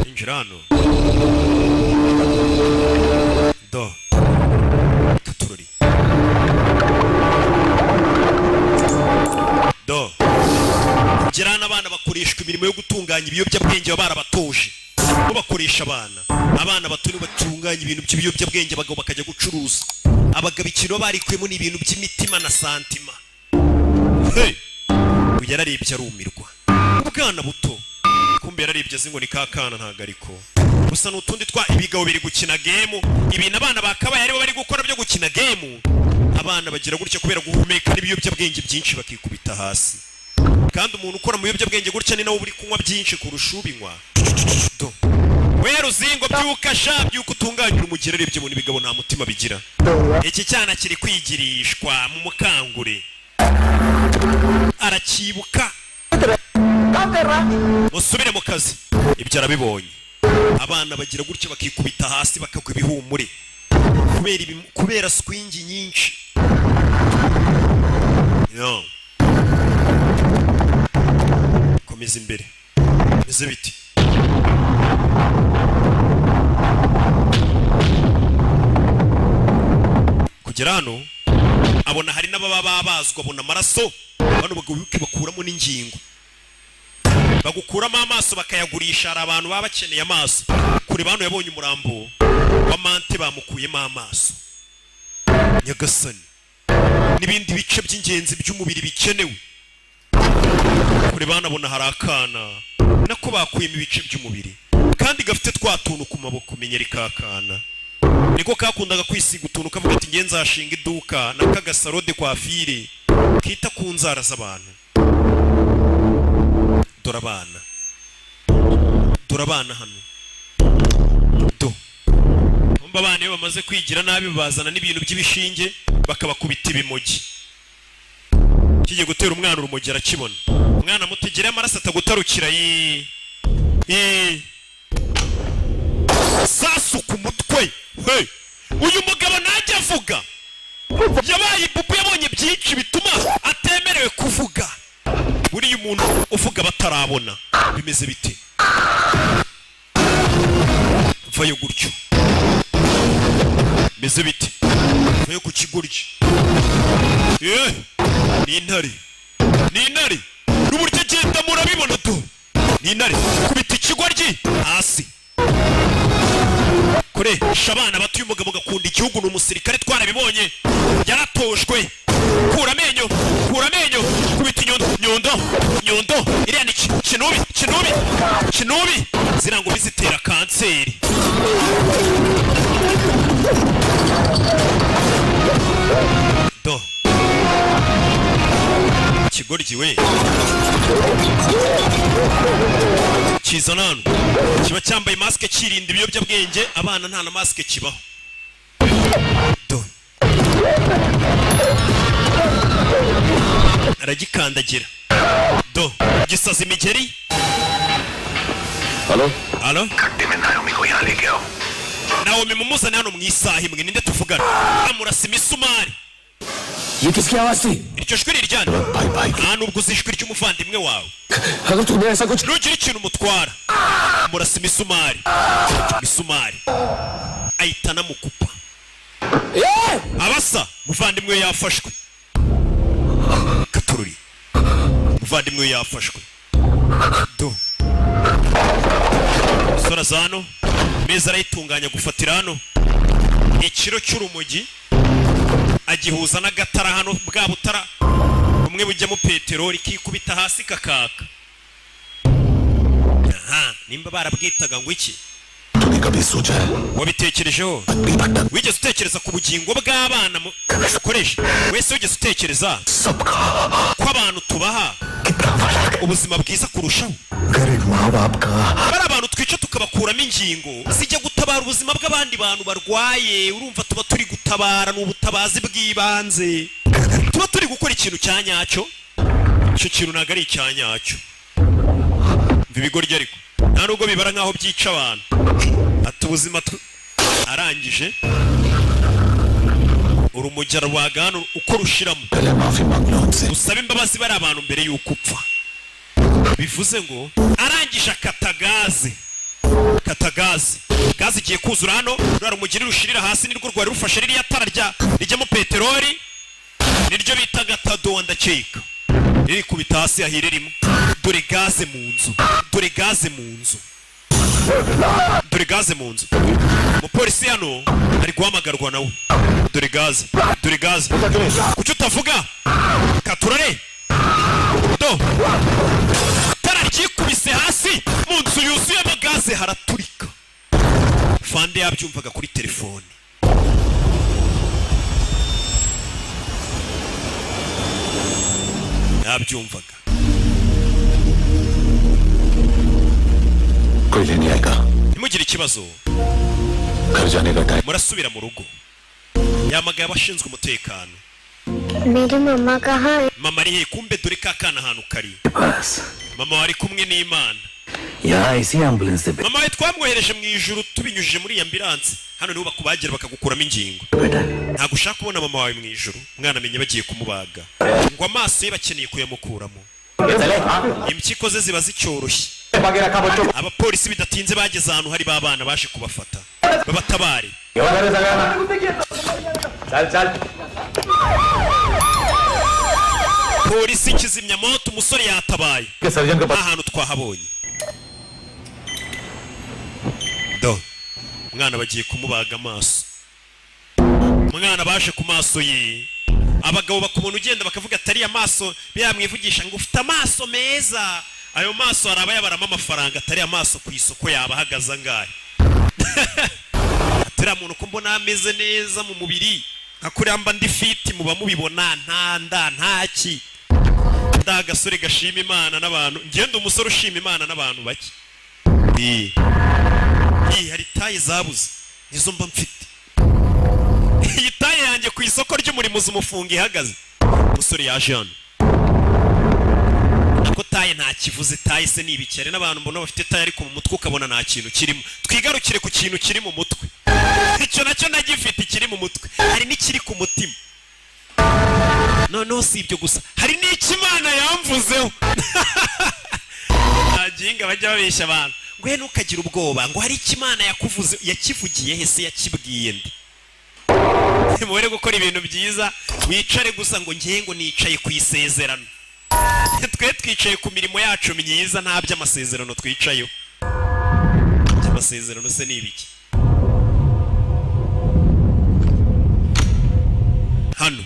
yinjira hano Katorori kugira n'abana bakoreshwa imirimo yo gutunganya ibiyobyabwenge baba barabatoje bo bakoresha abana bato batunganya ibintu by'ibiyobyabwenge abagabo bakajya gucuruza abagabo ikintu barikuyemo ni ibintu by'imitima na santima yararebye arumirwa ubwana buto kumbe yararebye azi ngo ni kakana ntago ariko gusa n'utundi twa ibigabo biri gukina game ibintu abana bakabaye aribo bari gukora byo gukina game abana bagira gutya kubera guhumeka n'ibiyobyabwenge byinshi bakikubita hasi kandi umuntu ukora mu biyobyabwenge gutya ni nawe uri kunywa byinshi kurusha ubinywa wera uzingo byukasha byuko utunganyira umugera arebye mu bigabo nta mutima bigira iki cyana kiri kwigirishwa mu mukangure arakibuka musubire mu kazi ibyo arabibonye abana bagira gutya bakikubita hasi bakagwa ibihumure kubera swingi nyinshi komeza imbere meze biti kugera hano abona hari n'ababa babazwa abona amaraso bano bakuramo n'ingingo bagukuramo amaso bakayagurisha hari abantu baba bakeneye amaso kure bano yabonye umurambo wa mante bamukuyemo amaso nyagasani n'ibindi bice by'ingenzi by'umubiri bikenewe kure banabona hari akana nako bakuyemo ibice by'umubiri kandi gafite twa tuntu ku maboko menyeri kakana niko kakundaga kwisiga utuntu kavuga ati ngenza hashinga iduka n'akagasarode kwa fire kita ku nzara z'abantu dorabana hano umba abana iyo bamaze kwigira nabi bazana n'ibintu by'ibishinge bakabakubita ibimogi kigiye gutera umwana urumogi arakibona umwana mutegere amaraso atagutarukira sasu ku mutwe uyu mugabo najya avuga yabaye ibubu yabonye byinshi bituma atemerewe kuvuga buriya umuntu uvuga batarabona bimeze bite vayo gutyo bimeze bite vayo ku kigoryi ni intare n'uburyo agenda murabibona tu ni intare kubita ikigoryi hasi koresha abana batuye umugabo gakunda igihugu ni umusirikare twarabibonye yaratojwe kura amenyo kubita inyundo iriya ni kinubi zira ngo bizitera kanseri ikigoryi we kizana hano kiba cyambaye masike kirinda ibiyobyabwenge abana nta na masike kibaho aragikandagira gisaza imigeri halo Naomi mumuzane hano mu isaha imwe ninde tuvugana amurasa imisumari ये किसकी आवाज थी iryo jwi riryana nta nubwo uzi ijwi ry'umuvandimwe wawe अगर तुम्हें ऐसा कुछ ntugire ikintu umutwara amurasa imisumari ahita anamukupa abasa muvandimwe yafashwe katururi muvandimwe yafashwe sora zano meza arayitunganya gufatira hano ikiro cy'urumogi agihuza n'agatara hano bwa butara umwe bujyamo peteroli kikubita hasi kakaka nimba barabwitaga ngo iki wabitekerejeho wigeze utekereza ku bugingo bw'abana ukoresha wese wigeze utekereza ko abantu tubaha ubuzima bwiza kurushaho bari abantu twica tukabakuramo ingingo zijya gutabara ubuzima bw'abandi bantu barwaye urumva tuba turi gutabara n'ubutabazi bw'ibanze tuba turi gukora ikintu cya nyacyo icyo kintu ntabwo ari icya nyacyo ibigoryi ariko nta nubwo bibara nk'aho byica abantu ati ubuzima arangije urumujya rwaga hano uko rushiramo usaba imbabazi bari abantu mbere y'uko upfa bivuze ngo arangije akata gaze igiye kuzura hano rwa rumugiri rushirira hasi nirwo rwari rufashe ririya tara rijyamo peteroli niryo bita gatado ndakeka riri kubita hasi ahire rimwe dore gaze mu nzu umupolisi hano ari guhamagarwa nawe dore gaze kuki utavuga katurare tara ryikubise hasi mu nzu yuzuyemo gaze haraturika fande yabyumvaga kuri telefone yabyumvaga ntimugire ikibazo murasubira mu rugo yamagaye abashinzwe umutekano mama ari he kumbe dore ka kana ahantu kari mama wari kumwe n'Imana mama we twamwohereje mu ijuru tubinyujije muri ambilanse hano niho bakubagira bakagukuramo ingingo ntabwo ushaka kubona mama wawe mu ijuru umwana amenye bagiye kumubaga ngo amaso ye bakeneye kuyamukuramo impyiko ze ziba zicyoroshye abapolisi bidatinze bageze ahantu hari babana baje kubafata babatabare polisi kizimya moto umusore yatabaye ahantu twahabonye umwana bagiye kumubaga amaso umwana baje ku maso ye abagabo bakubona ugenda bakavuga atari amaso byamwivugisha ngo ufite amaso meza ayo maso hari abayabaramo amafaranga atari amaso ku isoko yaba ahagaze angahe atari muntu ko mbona ameze neza mu mubiri nka kuriya mba ndi fiti muba mubibona ntaki nda agasore gashima Imana n'abantu ngenda umusore ushima Imana n'abantu bake hari taye zabuze nizo mba mfite iyi taye yanjye ku isoko ry'umurimo zumufunga ihagaze umusore yaje hano ko taye nta kivuze taye se nibikere n'abantu mbona bafite taye ariko mu mutwe ukabona nta kintu kirimo twigarukire ku kintu kiri mu mutwe icyo nacyo nagifite kiri mu mutwe hari n'ikiri ku mutima noneho si ibyo gusa hari n'ikimana yamvuzeho aginga bajya babeshya abantu ngo he ntukagira ubwoba ngo hari ikimana yakuvuze yakivugiye he se yakibwiye ndi mubere gukora ibintu byiza wicare gusa ngo ngiye ngo nicaye ku isezerano twe twicaye ku mirimo yacu myiza nta by'amasezerano twicayeho by'amasezerano se ni ibiki hano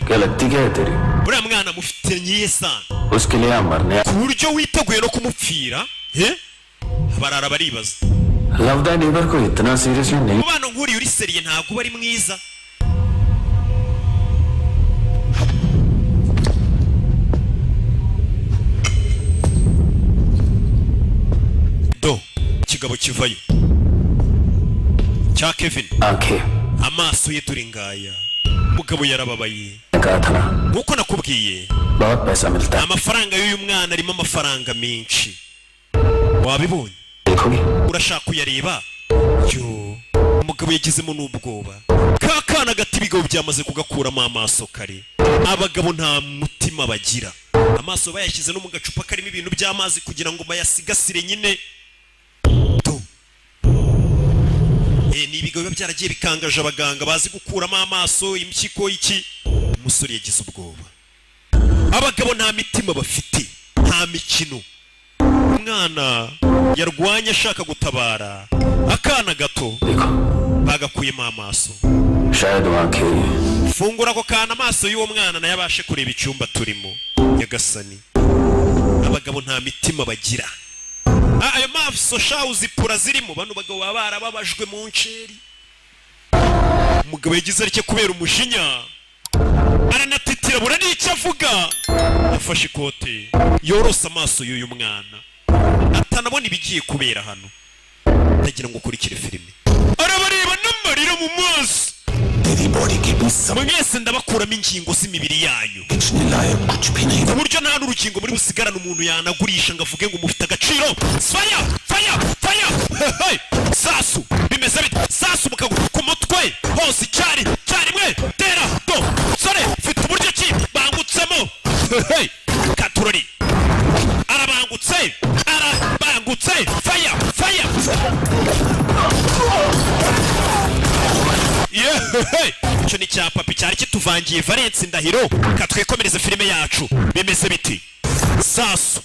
buriya mwana mufite nyiye sana ku buryo witeguye no kumupfira barara baribaza umubano nk'uriya uri seriye ntabwo uba ari mwiza kigabo kivayo cya Kevin amaso ye turi ngaya mugabo yarababaye nkuko nakubwiye amafaranga y'uyu mwana arimo amafaranga menshi wabibonye urashaka kuyareba yo umugabo yagizemo n'ubwoba kakana gati ibigabo byamaze kugakuramo amaso kare abagabo nta mutima bagira amaso bayashyize no mu gacupa karimo ibintu by'amazi kugira ngo bayasigasire nyine ni ibigabo byaragiye bikangaje abaganga bazi gukuramo amaso impyiko iki umusore yagize ubwoba abagabo nta mitima bafite nta mikino umwana yarwanya ashaka gutabara akana gato bagakuyemo amaso fungura ako kana amaso y'uwo mwana nayo abashe kureba icyumba turimo nyagasani abagabo nta mitima bagira ayo maso shawu zipura zirimo bano bagabo baba barababajwe mu nceri umugabo yagize aricyo kubera umujinya aranatitira bura n'icyo avuga yafashe ikote yorose amaso y'uyu mwana atanabona ibigiye kubera hano ndagira ngo ukurikire filime arabareba n'amarira mu maso mwese ndabakuramo ingingo z'imibiri yanyu ku buryo nta n'urukingo muri busigarane umuntu yanagurisha ngo avuge ngo mufite agaciro faya faya faya sasu bimeze bite sasu mukaguru ku mutwe hose icyarimwe tera do sore mfite uburyo ki bangutsemo katurori arabangutse faya faya icyo ni cya papi cyari kituvangiye Valence Ndahiro katwekomereza filime yacu bimeze biti sasu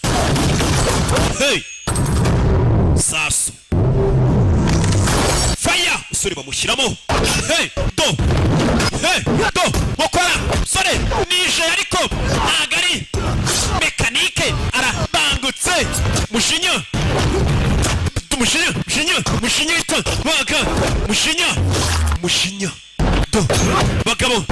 sasu faya usore bamushyiramo do mukora sore nije ariko ntago ari mekanike arabangutse mushinya do bagabo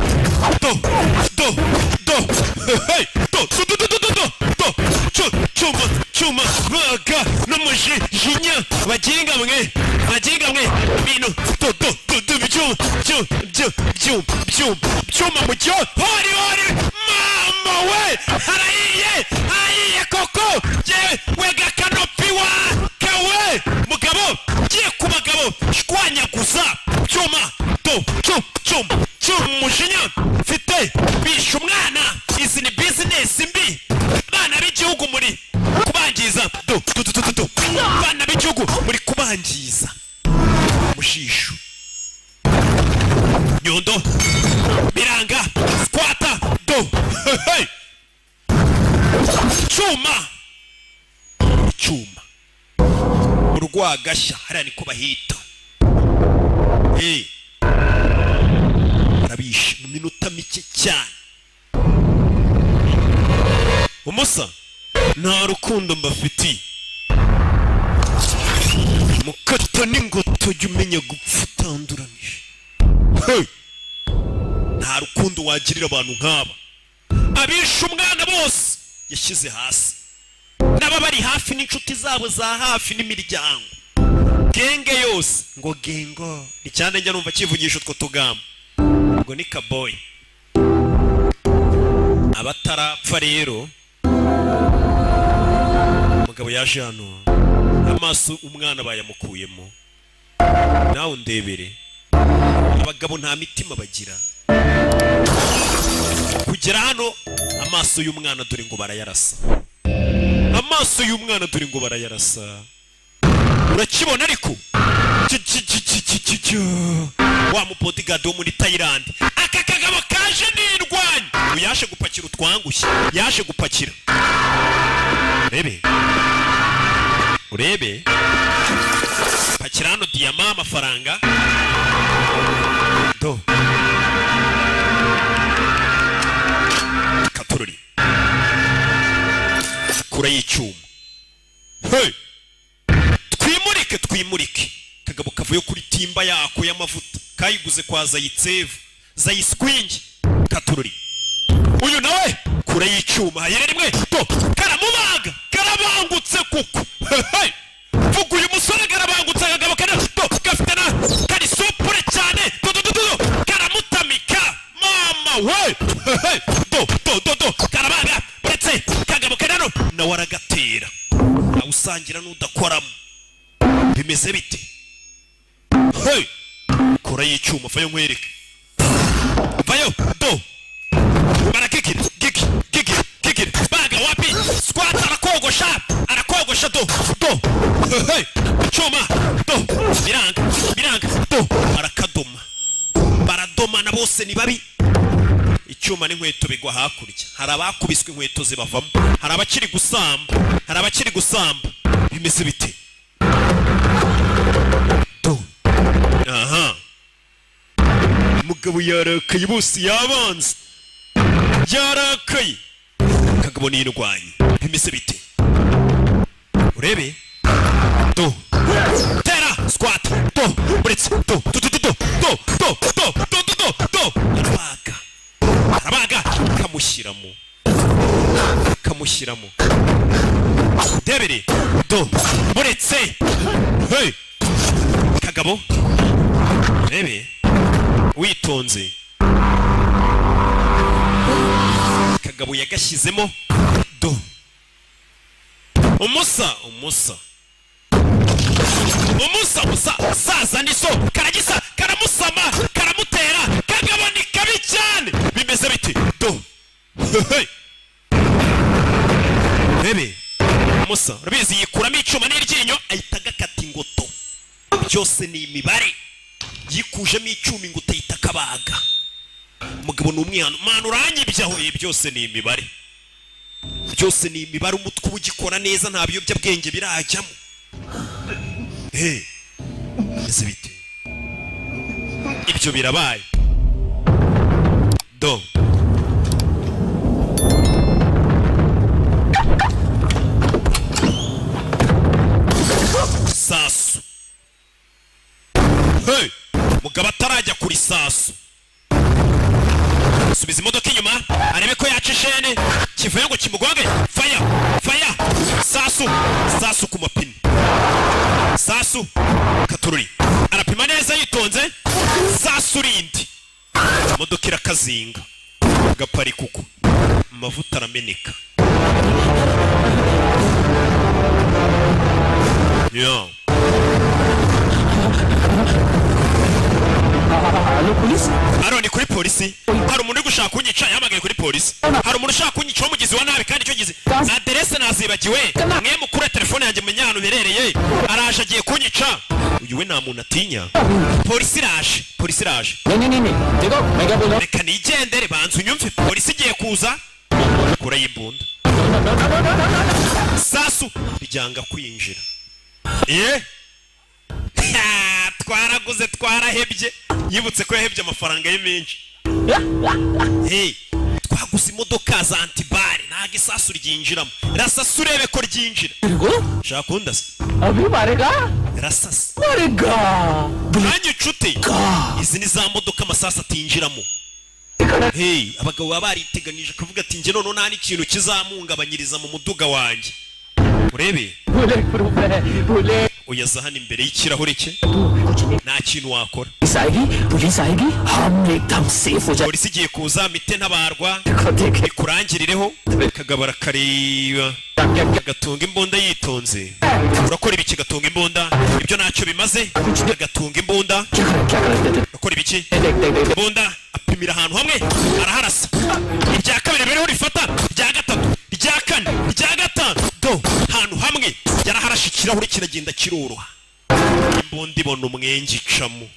chuma baga n'umujinya baginga mwe ibintu byuma mu cyo hori mama we harayiye koko wega kanopi wa kawe mugabo giye ku bagabo shwanyaguza cyuma umujinya mfite bisha umwana izi ni bizinesi mbi abana b'igihugu muri kubangiza abana b'igihugu muri kubangiza mushisho nyondo biranga squata cyuma urwagashya hariya niko bahita arabishe mu minota mike cyane umusa nta rukundo mbafitiye mukata n'ingoto jya umenya gupfa utanduranije nta rukundo wagirira abantu nk'aba abishe umwana bose yashyize hasi n'aba bari hafi n'inshuti zabo za hafi n'imiryango genge yose ngo gengo ni cyane njya numva kivugisha utwo tugamba ngo ni kaboyi abatarapfa rero umugabo yaje hano amaso umwana bayamukuyemo nawe undebere abagabo nta mitima bagira kugera hano amaso y'umwana dore ngo barayarasa urakibona ariko wa mupodigado wo muri Thailand aka kagabo kaje nirwanya uyaje gupakira utwangushye yaje gupakira urebe pakira hano diyama amafaranga do katururi kura y'icyuma twimurike kagabo kavuye kuri timba yako y'amavuta kayiguze kwa Zayiskwingi katururi uyu nawe kura y'icyuma yere rimwe to karamubaga karabangutse kuko vuga uyu musore karabangutse hakagira n'udakoramo bimeze bite hey kora y'icyuma vayo nkwereke vayo do barakikira kikira baga wapi squat arakogosha do hey cyuma do biranga do arakadoma baradoma na bose ni babi icyuma n'inkweto bigwa hakurya hari abakubiswe inkweto zibavamo hari abakiri gusamba bimeze bite do aha mugabo yarakaye bose yabanze yarakaye kagabo n'indwanyi bimeze bite urebe do tera squat do buretse do arabaga kamushyiramo debere do buretse hey kagabo rebe witonze kagabo yagashyizemo do umusa saza niso karagisa karamusama karamutera kagabo ni kabi cyane bimeze biti do rebe umusa urabizi yikuramo icyuma n'iryinyo ahita agakata ingoto byose ni imibare yikujemo icyuma ingoto ahita akabaga umugabo ni umwana mwana uranyibyaho byose ni imibare umutwe uba ugikora neza nta biyobyabwenge birajyamo ese bite ibyo birabaye do sasu hey mugabo atarajya kuri sasu subiza imodoka inyuma arebe ko yaca ishene kivuye ngo kimugonge faya sasu ku mapine sasu katururi arapima neza yitonze sasu rindi imodoka irakazinga gapari kuko amavuta arameneka yo Aroni kuri polisi hari umuntu uri gushaka kunyica yamagaye kuri polisi hari umuntu ushaka kunyica umugizi wa nabi kandi cyo gize adresse nazibagiwe mwe mukure telefone yanjye menya hano berereye araje agiye kunyica uyu we nta muntu atinya polisi iraje reka nigendere banza unyumve polisi igiye kuza kura y'imbunda sasu bijyanga kwinjira twaraguze twarahebye yibutse ko yahebye amafaranga ye menshi twaguze imodoka za antibare ntago isasu ryinjiramo rasasa urebe ko ryinjira shaka kundasa rasasa nanjye inshuti izi ni za modoka amasasu atinjiramo abagabo baba bariteganije kuvuga ati njye noneho nta n'ikintu kizamuhungabanyiriza mu muduga wanjye urebe uyaza hano imbere y'ikirahure cye nta kintu wakora polisi igiye kuza mite ntabarwa ikurangirireho kagabara kareba agatunga imbunda yitonze urakora ibiki gatunga imbunda ibyo ntacyo bimaze agatunga imbunda urakora ibiki imbunda apimira ahantu hamwe araharasa irya kabiri biriho rifata irya gatatu irya kane irya gatanu do ahantu hamwe yaraharashe ikirahure kiragenda kiroroha imbunda ibona umwenge icamo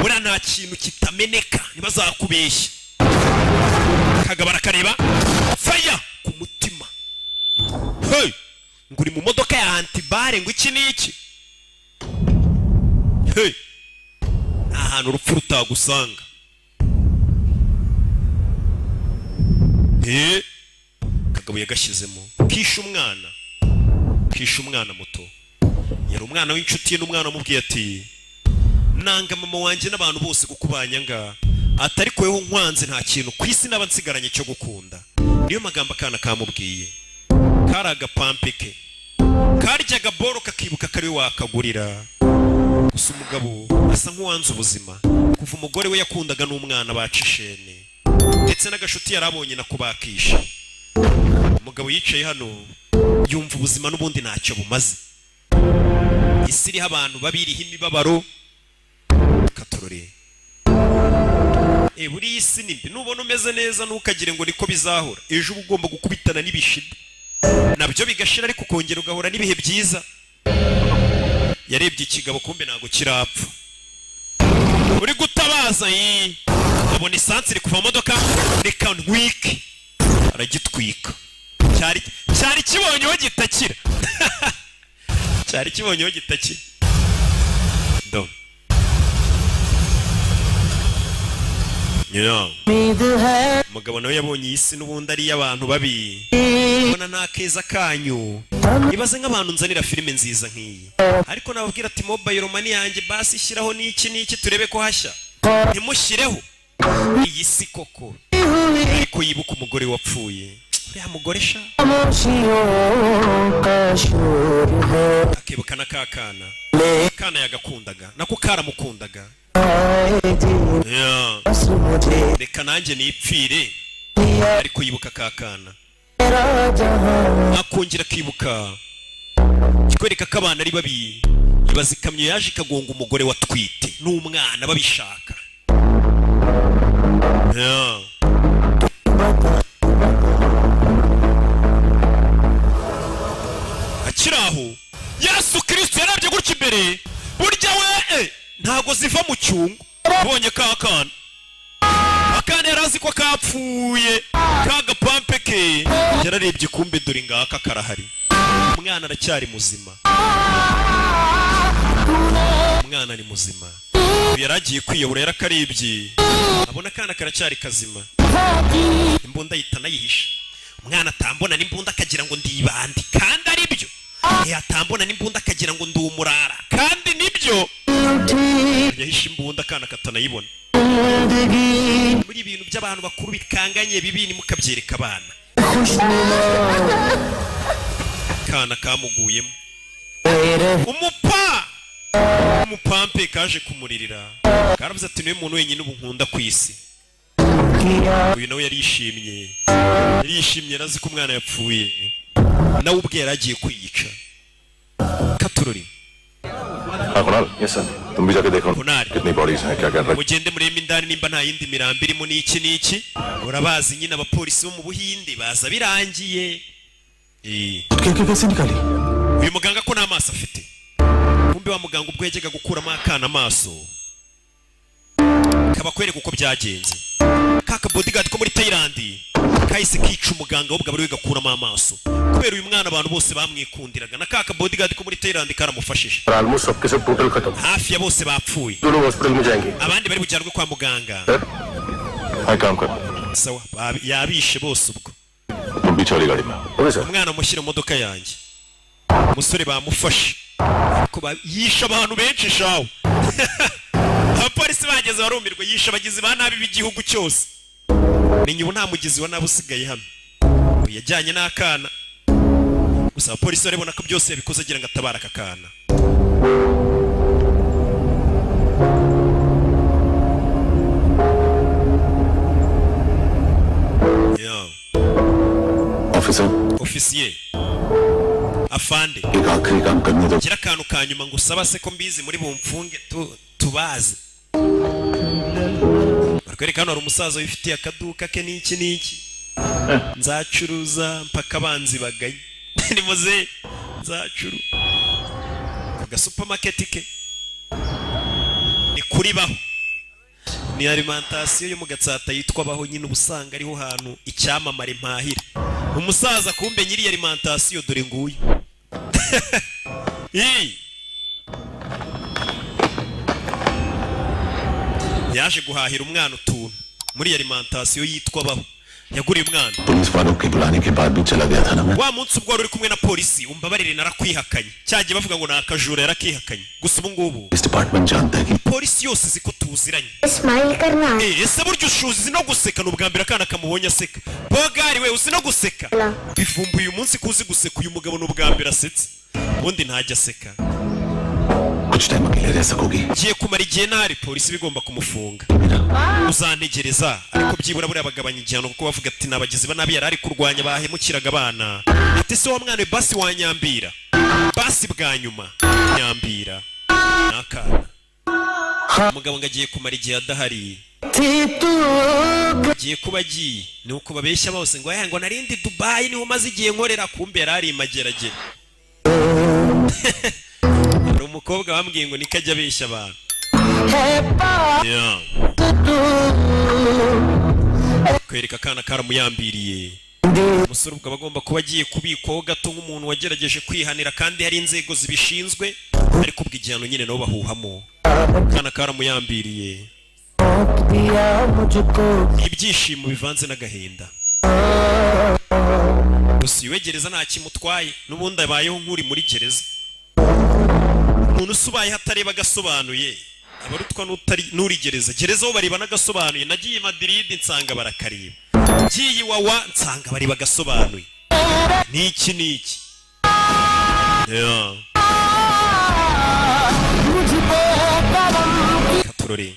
buriya nta kintu kitameneka ntibazakubeshye kagabara kareba faya ku mutima ngo uri mu modoka ya antibare ngo iki n'iki nta hantu urupfu rutagusanga kagabo yagashyizemo kishe umwana muto yari umwana w'inshuti ye n'umwana amubwiye ati nanga mama wanjye n'abantu bose kuko banyanga atari kweho nkwanze nta kintu ku isi naba nsigaranye cyo gukunda niyo magambo akana kamubwiye kari agapampe ke karyaga boro kakibuka kari we wakagurira gusa umugabo asa nk'uwanze ubuzima kuva umugore we yakundaga n'umwana bacishene ndetse n'agashuti yari abonye nako bakisha umugabo yicaye hano yumva ubuzima n'ubundi ntacyo bumaze. Isi iriho abantu babiriho imibabaro katurore. Buri isi nimbi nubona umeze neza ntukagire ngo niko bizahora. Ejo ugomba gukubitana n'ibishida nabyo bigashira ariko kongera ugahora n'ibihe byiza. Yarebye ikigabo kumbe nago kirapfa. Uri gutabaza abona isansi iri kuva mu modoka reka ntwike aragitwika. Cyari kibonyeho gitakira. Cyari kibonyeho gitakira. Ndo umugabo nawe yabonye isi n'ubundi ari y'abantu babi. Ubona nta keza kanyu. Ibaze nk'abantu nzanira filime nziza nk'iyi ariko nababwira ati mobile money yanjye basi shyiraho n'iki turebe ko hashya. Ntimushyireho iyi si koko ariko yibuka umugore wapfuye. Uriya mugore sha akibuka na kakana yagakundaga nako karamukundaga. Reka nanjye nipfire ariko yibuka kakana akongera akibuka kikwereka ko abana ari babi. Ibaza ikamyo yaje ikagonga umugore watwite n'umwana babishaka. Akiraho Yesu Kristo yarabye gutya imbere burya we ntago ziva mu cyungu. Bonye kakana yarazi ko kapfuye kagapampe ke yararebye kumbe dore ngaka karahari. Umwana aracyari muzima. Umwana ni muzima. Yaragiye kwiyobora yarakarebye abona kana karacyari kazima. Imbunda yitana yihisha. Umwana atambona n'imbunda akagira ngo ndibandi kandi ari byo. Atambona n'imbunda akagira ngo ndumurara kandi nibyo. Yahisha imbunda kana katanayibona. Muri ibintu by'abantu bakuru bikanganye bibi ni mukabyereka abana. Kana kamuguyemo. Umupampe kaje kumuririra. Karavuze ati niwe muntu wenyine ubu nkunda ku isi. Uyu nawe yarishimye. Yarishimye arazi ko umwana yapfuye. Nawe ubwe yaragiye kwiyica. Katurori. Yes sir. तुम भी जाके देखो कितनी बॉडीज हैं क्या कर रहे हैं. Mugende murema indani nimba nta yindi mirambi irimo n'iki. Urabazi nyine abapolisi bo mu Buhinde baza birangiye. कैसे निकाली. Uyu muganga ko n'amaso afite. Kumbe wa muganga ubwo yajyaga gukuramo akana amaso. Kaba kwereka uko byagenze. Kaka bodyguard ko muri Thailand kahise kica umuganga w'ubwo bari gakuramo amaso. Kubera uyu mwana abantu bose bamwikundiraga na kaka bodyguard ko muri Thailand karamufashije. Almost सबके सब टोटल खत्म. Hafi ya bose bapfuye. दोनों हॉस्पिटल में जाएंगे. Abandi bari bujyanwe kwa muganga. हाय काम कर. Sawa yabishe bose ubwo. तुम भी चली गाड़ी में. Okay sir. Umwana mushyira mu modoka yanjye. Umusore bamufashe. Ko yisha abantu benshi shawo. Abapolisi bageze barumirwa yisha abagizi ba nabi b'igihugu cyose. Menye ubu nta mugizi wa nabi usigaye hano. Yajyanye n'akana. Gusa abapolisi barabona ko byose yabikoze agira ngo atabara akakana. Ofisiye afande gira akantu ka nyuma ngo usaba se ko mbizi muri bumfunge tubazi. Barikwereka hano hari umusaza wifitiye akaduka ke n'iki nzacuruza mpaka abanzi bagaye. Ni muze nzacuru aga supermarket ke ni kuri baho ni alimentation yo mu Gatsata yitwa baho nyine ubusanga ariho hantu icyamamare mpahira. Umusaza kumbe nyiri alimentation dore nguyu. Yaje guhahira umwana utuntu muri alimentation yitwa baho. Yaguriye umwana. Police वालों के बुलाने के बाद भी चला गया था ना मैं. Wa munsi ubwo uri kumwe na polisi umbabarire narakwihakanye. Cyagiye bavuga ngo nakajura yarakihakanye. Gusa ubu ngubu इस डिपार्टमेंट जानता है कि polisi yose ziko tuziranye. Smile करना. Ese buryo ushuzi no guseka n'ubwa mbere akana kamubonye aseka. Bogari we uzi no guseka. Bivumbuye umunsi kuzi guseka uyu mugabo n'ubwa mbere asetse. Ubundi ntajya aseka. कुछ कुछ टाइम अकेले रह सकोगी? Giye kumara igihe ntari polisi bigomba kumufunga. Uzantegereza ariko byibura buri abagabanya igihano kuko bavuga ati nabagizi banabi yari ari kurwanya bahemukiraga abana. Ati se wa mwana we basi wanyambira. Basi bwa nyuma nyambira. Nakana. Umugabo ngagiye kumara igihe adahari. Giye kuba agiye ni uko babeshya bose ngo ngo narindi Dubai niho maze igihe nkorera kumbe yarari imageragere. Hari umukobwa bambwiye ngo nikajya abeshya abantu. Kwereka kana karamuyambiriye. Umusore ubwo bagomba kuba agiye kubikwaho gato nk'umuntu wagerageje kwihanira kandi hari inzego zibishinzwe ariko ubw'igihano nyine nabo bahuhamo. Kana karamuyambiriye. Ibyishimo bivanze n'agahinda. Gusa iwe gereza nta kimutwaye n'ubundi abayeho nk'uri muri gereza. Umuntu usubaye hatareba gasobanuye abarutwa n'uri gereza. Gereza ho bareba n'agasobanuye. Nagiye Madrid nsanga barakariba. Giye Wawa nsanga bari bagasobanuye. Niki. Katurore.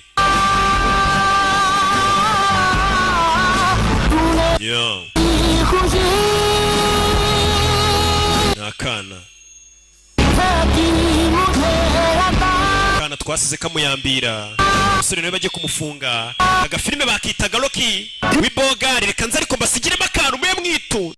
Nakana. Kana twasize kamuyambira. Umusore nawe bagiye kumufunga. Agafilime bakitaga Rocky. Wibogari reka nza ariko mbasigiremo akantu muye mwitu.